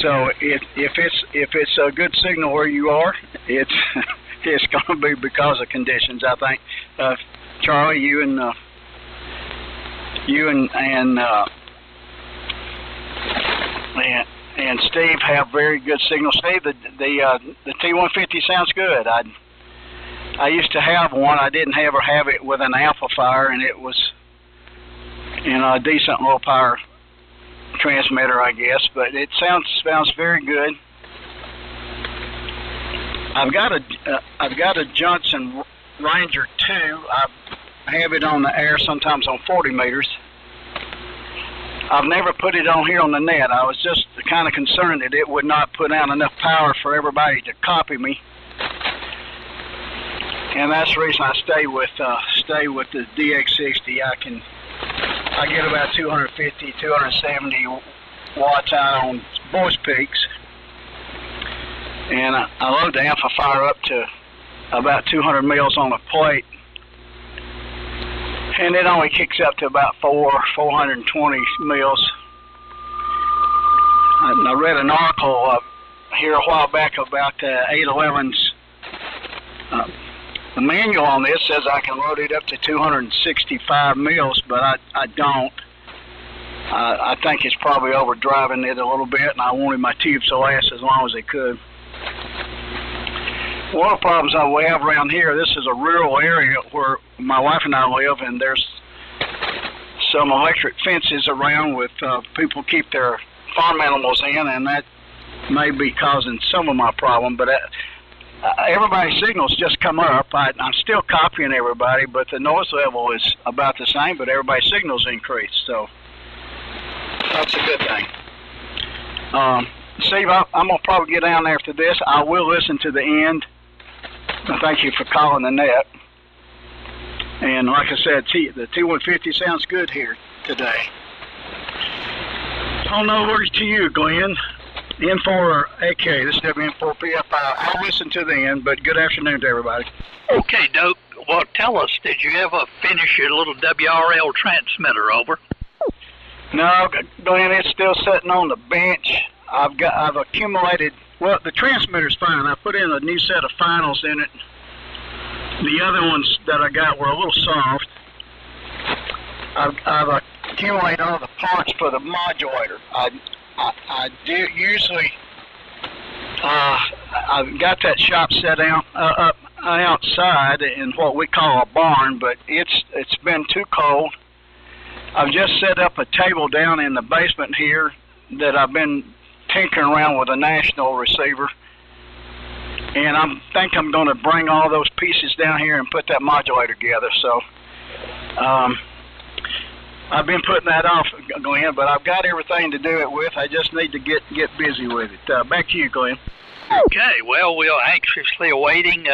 So if it's a good signal where you are, it's it's going to be because of conditions, I think. Charlie, you and Steve have very good signals. Steve, the T150 sounds good. I used to have one. I didn't ever have it with an amplifier, and it was a decent low power transmitter, I guess. But it sounds very good. I've got a Johnson Ranger 2. I have it on the air sometimes on 40 meters. I've never put it on here on the net. I was just kind of concerned that it would not put out enough power for everybody to copy me, and that's the reason I stay with the DX60. I get about 250, 270 watts out on voice peaks, and I load the amplifier up to about 200 mils on the plate, and it only kicks up to about 420 mils. I read an article here a while back about 811's. The manual on this says I can load it up to 265 mils, but I don't. I think it's probably overdriving it a little bit, and I wanted my tubes to last as long as they could. One of the problems that we have around here, this is a rural area where my wife and I live, and there's some electric fences around with people keep their farm animals in, and that may be causing some of my problem, but everybody's signals just come up. I'm still copying everybody, but the noise level is about the same, but everybody's signals increased, so that's a good thing. Steve, I'm going to probably get down there after this. I will listen to the end. Thank you for calling the net. And like I said, the T150 sounds good here today. I'll know words to you, Glenn. N4AK, this is WN4PF. I'll listen to the end, but good afternoon to everybody. Okay, Dope. Well, tell us, did you ever finish your little WRL transmitter over? No, Glenn, it's still sitting on the bench. I've accumulated. Well, the transmitter's fine. I put in a new set of finals in it. The other ones that I got were a little soft. I've accumulated all the parts for the modulator. I do usually. I've got that shop set out up outside in what we call a barn, but it's been too cold. I've just set up a table down in the basement here that I've been tinkering around with a national receiver, and I think I'm going to bring all those pieces down here and put that modulator together. So I've been putting that off, Glenn, but I've got everything to do it with. I just need to get busy with it. Back to you, Glenn. Okay, well, we're anxiously awaiting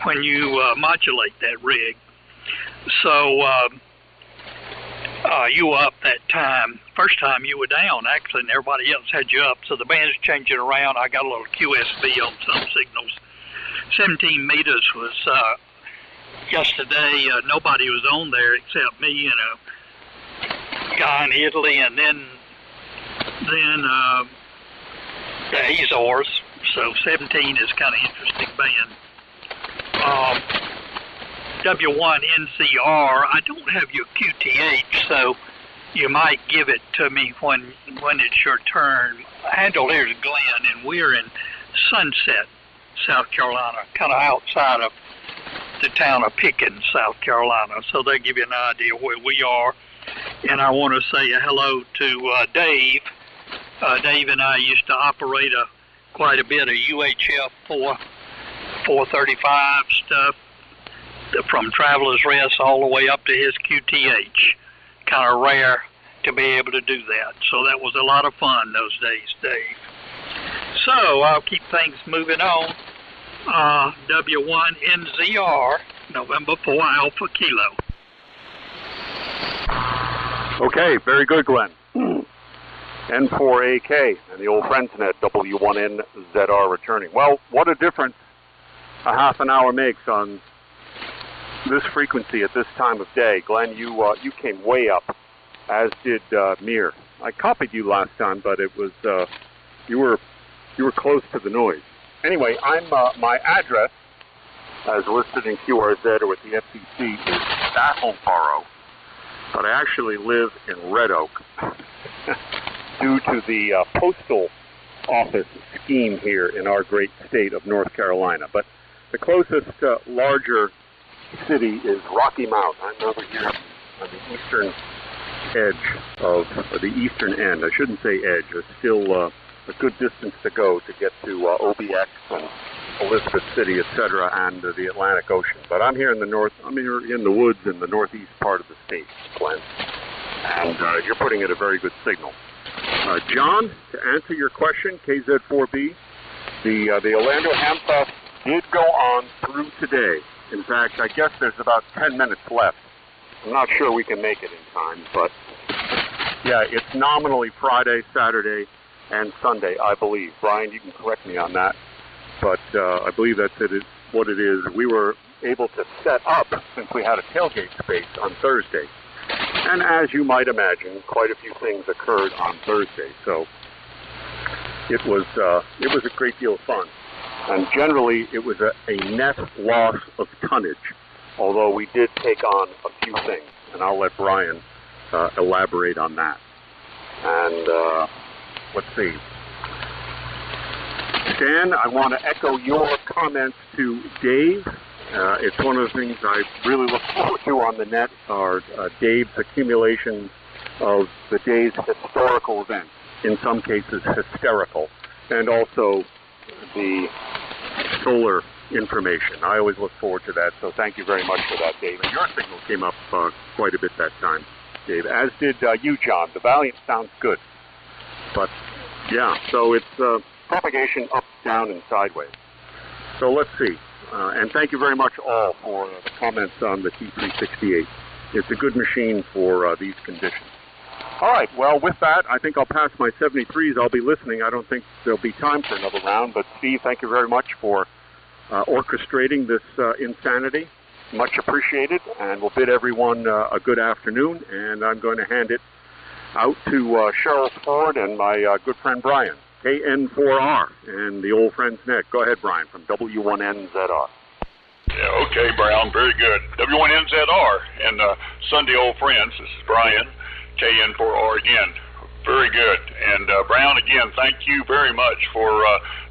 when you modulate that rig. So you were up that time. First time you were down, actually, and everybody else had you up. So the band's changing around. I got a little QSB on some signals. 17 meters was yesterday. Nobody was on there except me and a guy in Italy, and then the Azores. So 17 is kind of interesting band. W1NCR, I don't have your QTH, so you might give it to me when it's your turn. Handle here is Glenn, and we're in Sunset, South Carolina, kind of outside of the town of Pickens, South Carolina. So they give you an idea where we are. And I want to say a hello to Dave. Dave and I used to operate quite a bit of UHF 435 stuff, from Traveler's Rest all the way up to his QTH. Kind of rare to be able to do that. So that was a lot of fun those days, Dave. So I'll keep things moving on. W1NZR, November 4 Alpha Kilo. Okay, very good, Glenn. N4AK and the old FriendsNet W1NZR returning. Well, what a difference a half an hour makes on this frequency at this time of day. Glenn, you came way up, as did Mir. I copied you last time, but it was you were close to the noise. Anyway, I'm my address, as listed in QRZ or with the FCC, is Staffelborough, but I actually live in Red Oak due to the postal office scheme here in our great state of North Carolina. But the closest larger city is Rocky Mount. I'm over here on the eastern edge of the eastern end. I shouldn't say edge. There's still a good distance to go to get to OBX and Elizabeth City, etc., and the Atlantic Ocean. But I'm here in the north. I'm here in the woods in the northeast part of the state, Glenn. And you're putting in a very good signal. John, to answer your question, KZ4B, the Orlando Hamfest did go on through today. In fact, I guess there's about 10 minutes left. I'm not sure we can make it in time, but yeah, it's nominally Friday, Saturday, and Sunday, I believe. Brian, you can correct me on that, but I believe that's what it is. We were able to set up, since we had a tailgate space, on Thursday. And as you might imagine, quite a few things occurred on Thursday, so it was a great deal of fun. And generally, it was a net loss of tonnage, although we did take on a few things, and I'll let Brian elaborate on that. And let's see. Stan, I want to echo your comments to Dave. It's one of the things I really look forward to on the net are Dave's accumulation of the day's historical events, in some cases hysterical, and also the solar information. I always look forward to that, so thank you very much for that, Dave. And your signal came up quite a bit that time, Dave, as did you, John. The Valiant sounds good. But, yeah, so it's propagation up, down, and sideways. So let's see. And thank you very much all for the comments on the T368. It's a good machine for these conditions. All right, well, with that, I think I'll pass my 73s. I'll be listening. I don't think there'll be time for another round. But, Steve, thank you very much for orchestrating this insanity. Much appreciated. And we'll bid everyone a good afternoon. And I'm going to hand it out to Cheryl Ford and my good friend Brian, KN4R, and the old FriendsNet. Go ahead, Brian, from W1NZR. Yeah, okay, Brown, very good. W1NZR and Sunday Old Friends. This is Brian, KN4R again. Very good. And Brown, again, thank you very much for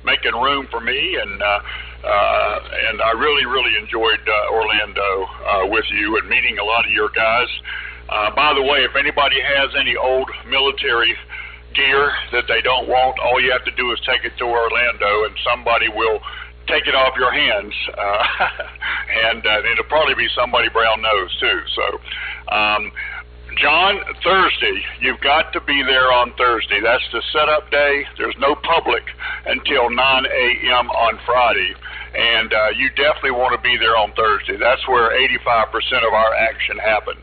making room for me. And I really, really enjoyed Orlando with you and meeting a lot of your guys. By the way, if anybody has any old military gear that they don't want, all you have to do is take it to Orlando and somebody will take it off your hands. And it'll probably be somebody Brown knows too. So, John, Thursday, you've got to be there on Thursday. That's the setup day. There's no public until 9 a.m. on Friday. And you definitely want to be there on Thursday. That's where 85% of our action happened.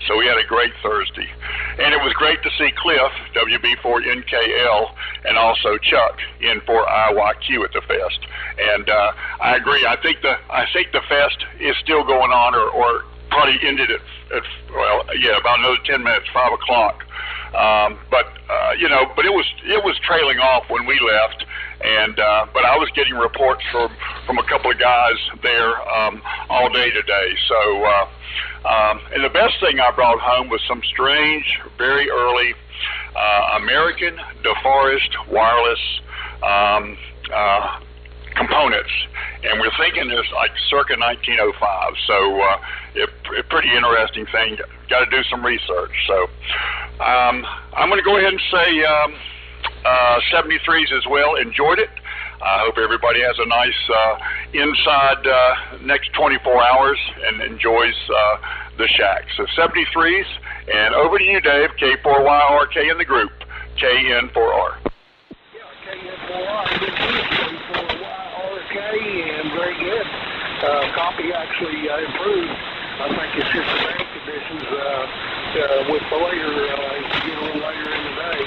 So we had a great Thursday. And it was great to see Cliff, WB4NKL, and also Chuck, N4IYQ at the Fest. And I agree. I think the Fest is still going on, or probably ended at about another 10 minutes, 5 o'clock. But it was trailing off when we left. And but I was getting reports from a couple of guys there all day today. So and the best thing I brought home was some strange, very early American DeForest wireless components, and we're thinking it's like circa 1905. So a pretty interesting thing. Got to do some research. So I'm going to go ahead and say 73s as well. Enjoyed it. I hope everybody has a nice inside next 24 hours and enjoys the shack. So 73s, and over to you, Dave, K4YRK in the group, KN4R. KN4R, K4YRK, and very good. Copy actually improved. I think it's just the bank conditions with the later, as you get a little later in the day.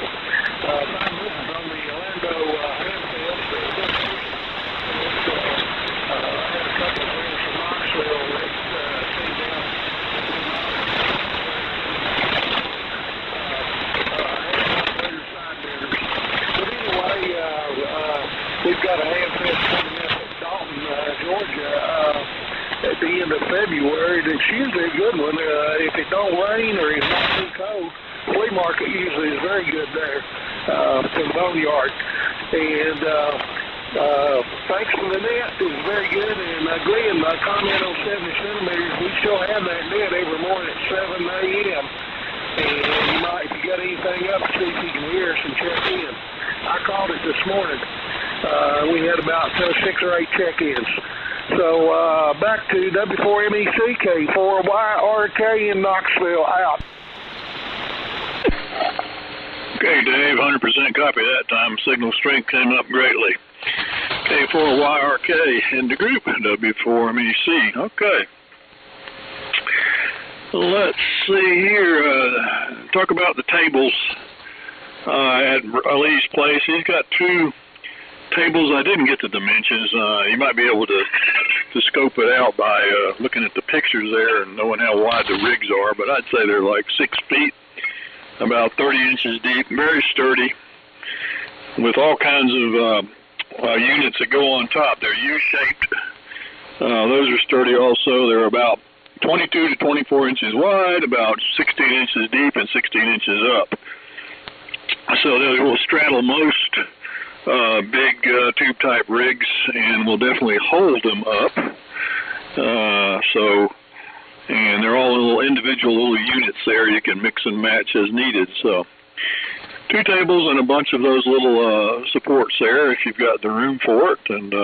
We've got a ham fest coming up at Dalton, Georgia, at the end of February. It's usually a good one. If it don't rain or it's not too cold, flea market usually is very good there for the boneyard. And thanks for the net. It's very good. And Glenn, comment on 70 centimeters. We still have that net every morning at 7 a.m. And you might, if you got anything up, see if you can hear us and check in. I called it this morning. We had about 6 or 8 check-ins. So back to W4MECK, 4YRK in Knoxville, out. Okay, Dave, 100% copy that time. Signal strength came up greatly. K4YRK in the group, W4MEC. Okay. Let's see here. Talk about the tables at Lee's place. He's got 2 tables. I didn't get the dimensions. You might be able to scope it out by looking at the pictures there and knowing how wide the rigs are, but I'd say they're like 6 feet, about 30 inches deep, very sturdy, with all kinds of units that go on top. They're U-shaped. Those are sturdy also. They're about 22 to 24 inches wide, about 16 inches deep, and 16 inches up. So they will straddle most big tube-type rigs and will definitely hold them up. And they're all little individual little units there. You can mix and match as needed. So 2 tables and a bunch of those little supports there if you've got the room for it. And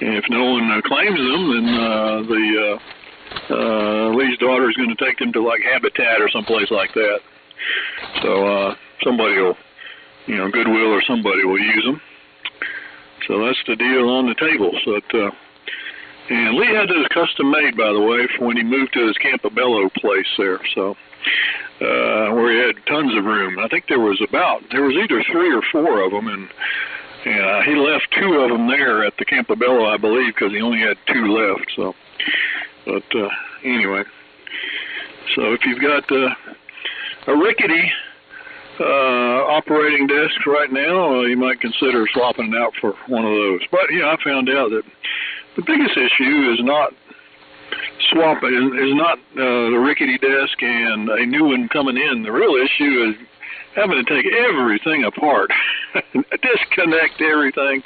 if no one claims them, then Lee's daughter is going to take them to like Habitat or someplace like that. So somebody will, Goodwill or somebody will use them. So that's the deal on the tables. And Lee had those custom made, by the way, for when he moved to his Campobello place there. So where he had tons of room. I think there was either 3 or 4 of them, and he left 2 of them there at the Campobello, I believe, because he only had 2 left. So, but anyway, so if you've got a rickety operating desk right now, you might consider swapping it out for one of those. But I found out that the biggest issue is not the rickety desk and a new one coming in. The real issue is having to take everything apart, disconnect everything.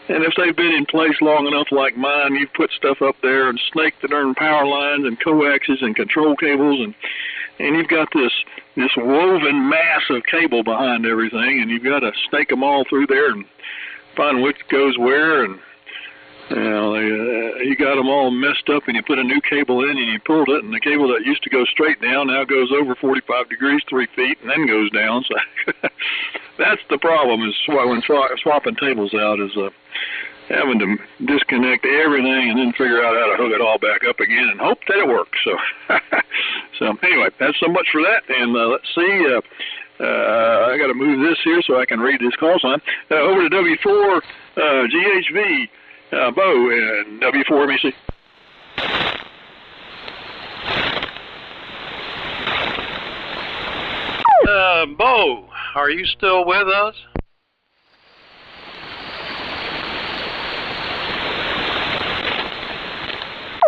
And if they've been in place long enough like mine, you've put stuff up there and snaked the darn power lines and coaxes and control cables, and you've got this woven mass of cable behind everything, and you've got to snake them all through there and find which goes where, and you got them all messed up, and you put a new cable in and you pulled it, and the cable that used to go straight down now goes over 45 degrees 3 feet and then goes down. So that's the problem, is when swapping tables out, is having to disconnect everything and then figure out how to hook it all back up again and hope that it works. So anyway, that's so much for that. And let's see, I got to move this here so I can read this call sign. Over to W4 GHV, Bo, and W4MEC. Bo, are you still with us?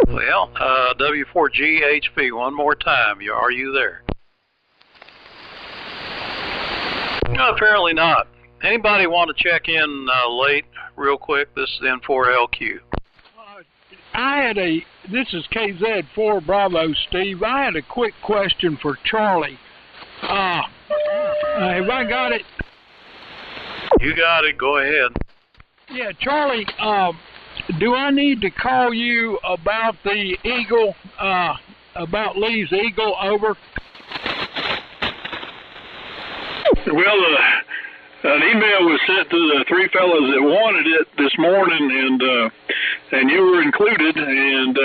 Well, W4GHV, one more time. Are you there? No, apparently not. Anybody want to check in late, real quick? This is N4LQ. This is KZ4 Bravo, Steve. I had a quick question for Charlie. Have I got it? You got it. Go ahead. Yeah, Charlie, do I need to call you about the Eagle, about Lee's Eagle, over? Well, an email was sent to the 3 fellows that wanted it this morning, and you were included, and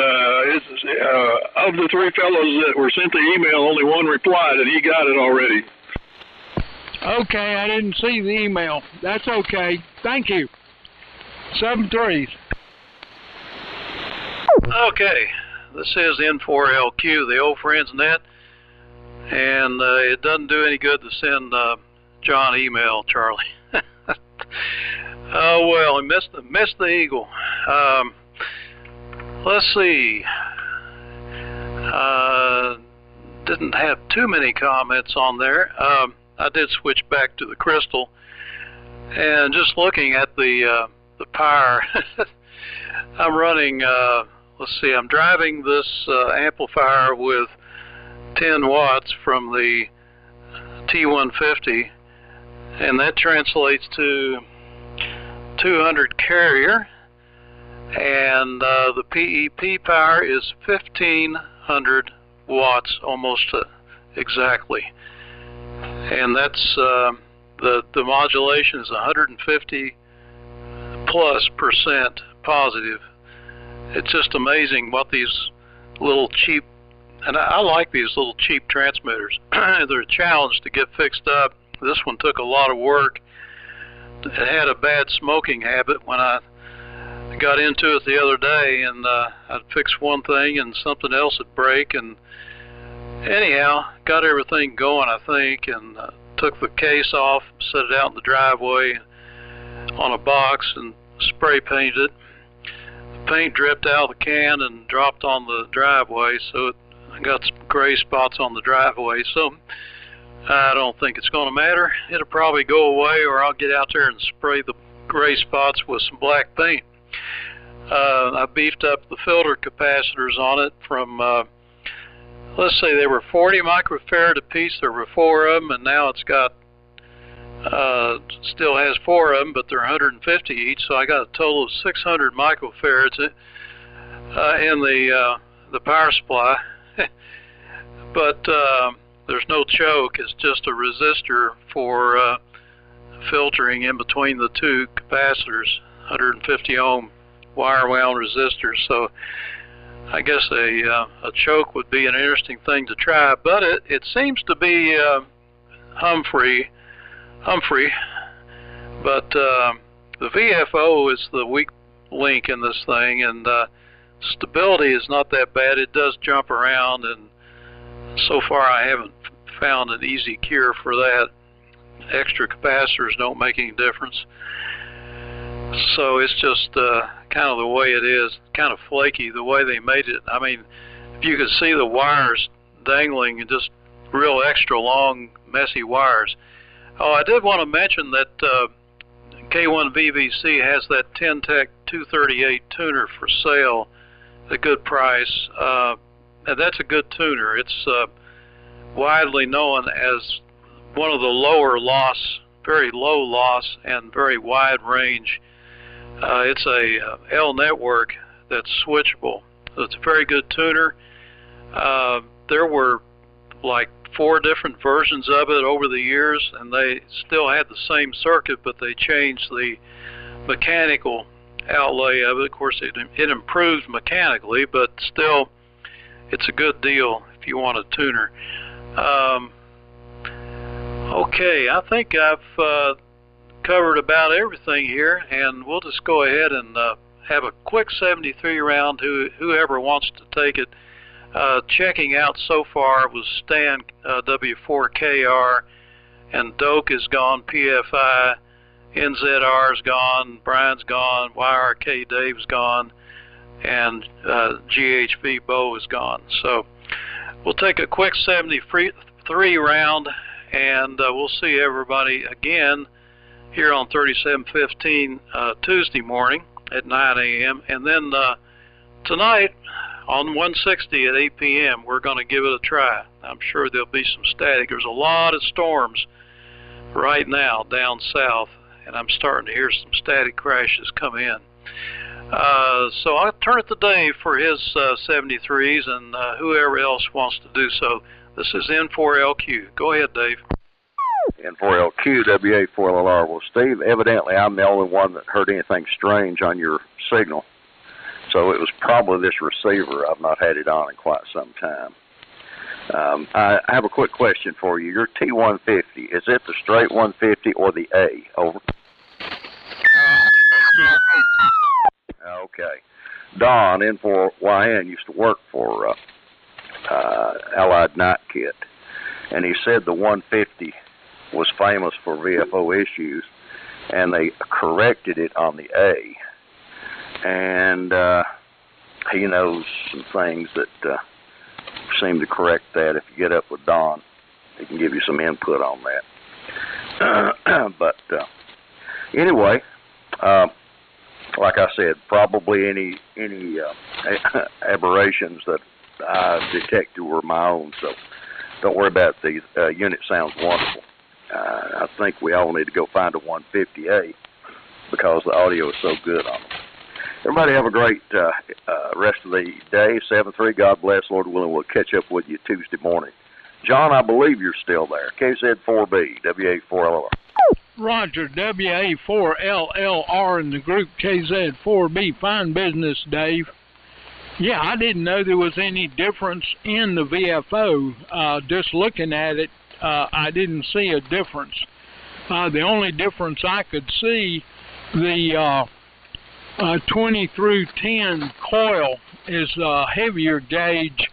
of the 3 fellows that were sent the email, only one replied, and he got it already. Okay, I didn't see the email. That's okay. Thank you. 7-3. Okay, this is N4LQ, the old friends net, and it doesn't do any good to send John email, Charlie. Oh well, I missed the eagle. Let's see. Didn't have too many comments on there. I did switch back to the crystal, and just looking at the power, I'm running. Let's see. I'm driving this amplifier with 10 watts from the T150, and that translates to 200 carrier, and the PEP power is 1500 watts, almost exactly, and that's the modulation is 150 plus % positive. It's just amazing what these little cheap, and I like these little cheap transmitters. They're a challenge to get fixed up. This one took a lot of work. It had a bad smoking habit when I got into it the other day, and I'd fix one thing and something else would break, and anyhow, got everything going, I think, and took the case off, set it out in the driveway on a box and spray painted it. The paint dripped out of the can and dropped on the driveway, so I got some gray spots on the driveway, so I don't think it's going to matter. It'll probably go away, or I'll get out there and spray the gray spots with some black paint. I beefed up the filter capacitors on it from, let's say they were 40 microfarad a piece. There were 4 of them, and now it's got, still has 4 of them, but they're 150 each, so I got a total of 600 microfarads in the power supply. But there's no choke. It's just a resistor for filtering in between the two capacitors, 150 ohm wire wound resistors. So I guess a choke would be an interesting thing to try, but it seems to be Humphrey, but the VFO is the weak link in this thing, and stability is not that bad. It does jump around, and so far I haven't found an easy cure for that. Extra capacitors don't make any difference. So it's just kind of the way it is, kind of flaky the way they made it. I mean, if you could see the wires dangling and just real extra long, messy wires. Oh, I did want to mention that K1VVC has that Tentec 238 tuner for sale at a good price. And that's a good tuner. It's widely known as one of the lower loss, very low loss, and very wide range. It's a L network that's switchable. So it's a very good tuner. There were like 4 different versions of it over the years, and they still had the same circuit, but they changed the mechanical outlay of it. Of course, it improved mechanically, but still, it's a good deal if you want a tuner. Okay, I think I've covered about everything here, and we'll just go ahead and have a quick 73 round. Whoever wants to take it. Checking out so far was Stan W4KR, and Doak is gone, PFI, NZR's gone, Brian's gone, YRK Dave's gone, and GHV Bo is gone. So we'll take a quick 73 round, and we'll see everybody again here on 3715 Tuesday morning at 9 a.m. And then tonight on 160 at 8 p.m. we're going to give it a try. I'm sure there'll be some static. There's a lot of storms right now down south, and I'm starting to hear some static crashes come in. So I'll turn it to Dave for his 73s, and whoever else wants to do so. This is N4LQ. Go ahead, Dave. N4LQ, WA4LR. Well, Steve, evidently I'm the only one that heard anything strange on your signal. So it was probably this receiver. I've not had it on in quite some time. I have a quick question for you. Your T150, is it the straight 150 or the A? Over. Okay. Don, N4YN, used to work for Allied Night Kit, and he said the 150 was famous for VFO issues, and they corrected it on the A. And he knows some things that seem to correct that. If you get up with Don, he can give you some input on that. But anyway, like I said, probably any aberrations that I detected were my own, so don't worry about these. Unit sounds wonderful. I think we all need to go find a 150A because the audio is so good on them. Everybody have a great rest of the day. 7-3, God bless, Lord willing, we'll catch up with you Tuesday morning. John, I believe you're still there. KZ4B, WA4LR. Roger, WA4LLR in the group KZ4B. Fine business, Dave. Yeah, I didn't know there was any difference in the VFO. Just looking at it, I didn't see a difference. The only difference I could see, the 20 through 10 coil is a heavier gauge.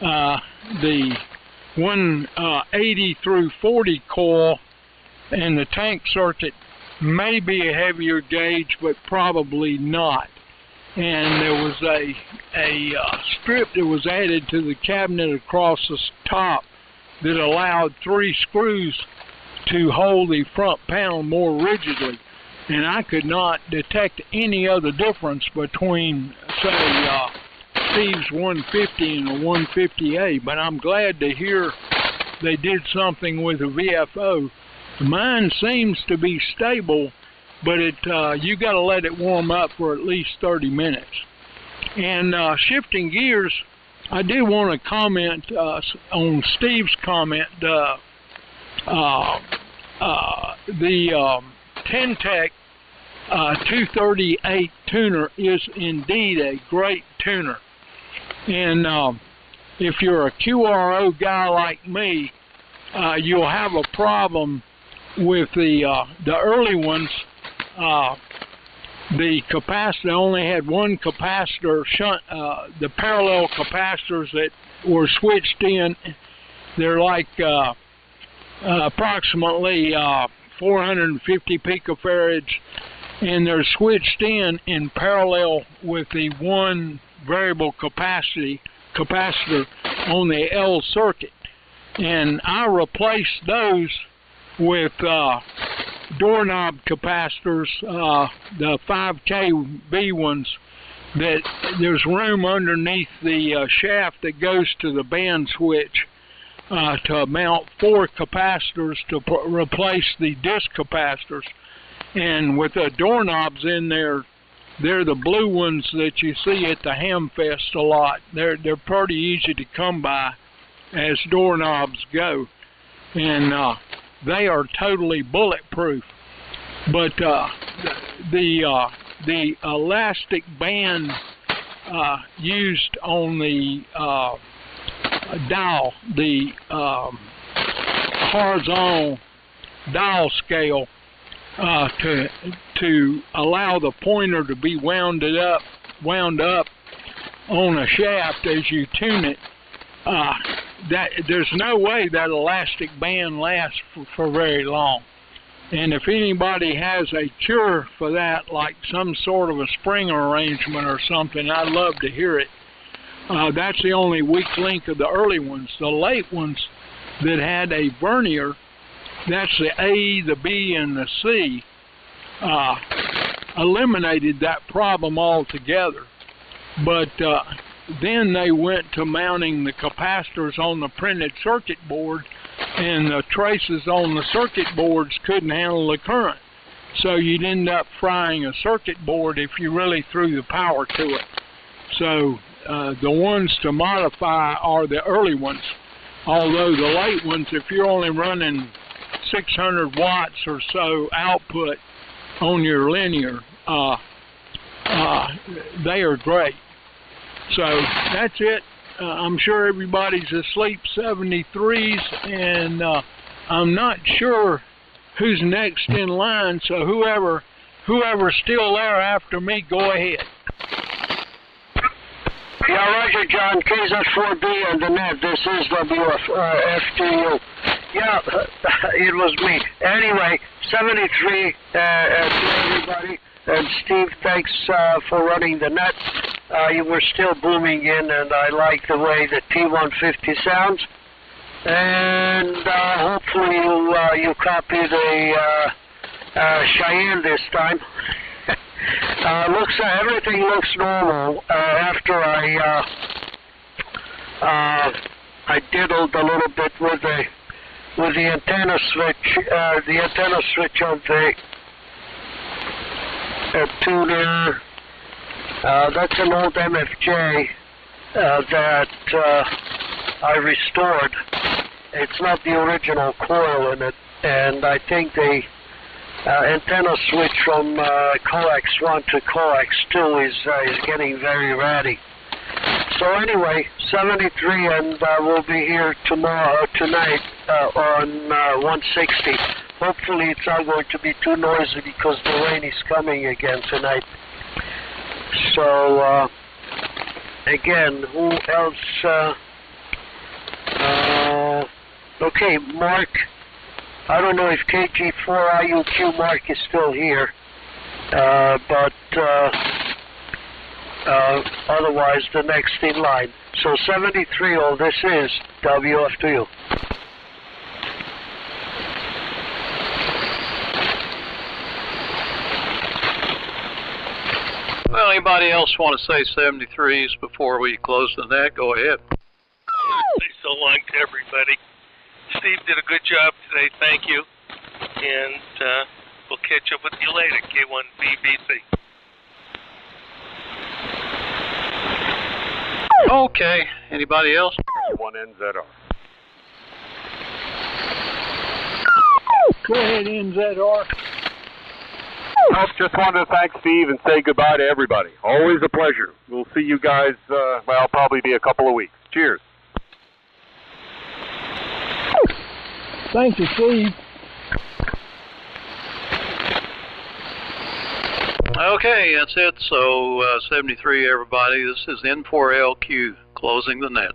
The 180 through 40 coil and the tank circuit may be a heavier gauge, but probably not. And there was a strip that was added to the cabinet across the top that allowed 3 screws to hold the front panel more rigidly. And I could not detect any other difference between, say, Steve's 150 and the 150A, but I'm glad to hear they did something with the VFO. Mine seems to be stable, but you got to let it warm up for at least 30 minutes. And shifting gears, I did want to comment on Steve's comment. The Tentec 238 tuner is indeed a great tuner. And if you're a QRO guy like me, you'll have a problem with the early ones. The capacitor only had one capacitor shunt. The parallel capacitors that were switched in, they're like approximately 450 picofarads, and they're switched in parallel with the one variable capacitor on the L circuit. And I replaced those with doorknob capacitors, the 5KB ones, that there's room underneath the shaft that goes to the band switch to mount 4 capacitors to replace the disc capacitors. And with the doorknobs in there, they're the blue ones that you see at the Hamfest a lot. They're pretty easy to come by as doorknobs go, and they are totally bulletproof. But the elastic band used on the dial, the horizontal dial scale, to allow the pointer to be wound up on a shaft as you tune it, that there's no way that elastic band lasts for very long. And if anybody has a cure for that, like some sort of a spring arrangement or something, I'd love to hear it. That's the only weak link of the early ones. The late ones that had a vernier, that's the A, the B, and the C, eliminated that problem altogether. But then they went to mounting the capacitors on the printed circuit board, and the traces on the circuit boards couldn't handle the current. So you'd end up frying a circuit board if you really threw the power to it. So the ones to modify are the early ones. Although the late ones, if you're only running 600 watts or so output on your linear, they are great. So that's it. I'm sure everybody's asleep, 73s, and I'm not sure who's next in line, so whoever's still there after me, go ahead. Yeah, Roger, John. KZ4B on the net. This is WFTU. Yeah, it was me. Anyway, 73 to everybody. And Steve, thanks for running the net. You were still booming in, and I like the way the T150 sounds. And hopefully you copy the Cheyenne this time. Everything looks normal after I diddled a little bit with the antenna switch. The antenna switch on the tuner. That's an old MFJ that I restored. It's not the original coil in it, and I think the antenna switch from coax 1 to coax 2 is getting very ratty. So anyway, 73, and we'll be here tonight on 160. Hopefully it's not going to be too noisy because the rain is coming again tonight. So again, who else? Okay, Mark. I don't know if KG4IUQ Mark is still here, but otherwise the next in line. So 73, this is WFTU. Well, anybody else want to say 73s before we close the net? Go ahead. Say so long to everybody. Steve did a good job today, thank you. And we'll catch up with you later, K1BBC. Okay, anybody else? 1NZR. Go ahead, NZR. I just wanted to thank Steve and say goodbye to everybody. Always a pleasure. We'll see you guys, probably be a couple of weeks. Cheers. Thank you, Steve. Okay, that's it. So 73, everybody. This is N4LQ closing the net.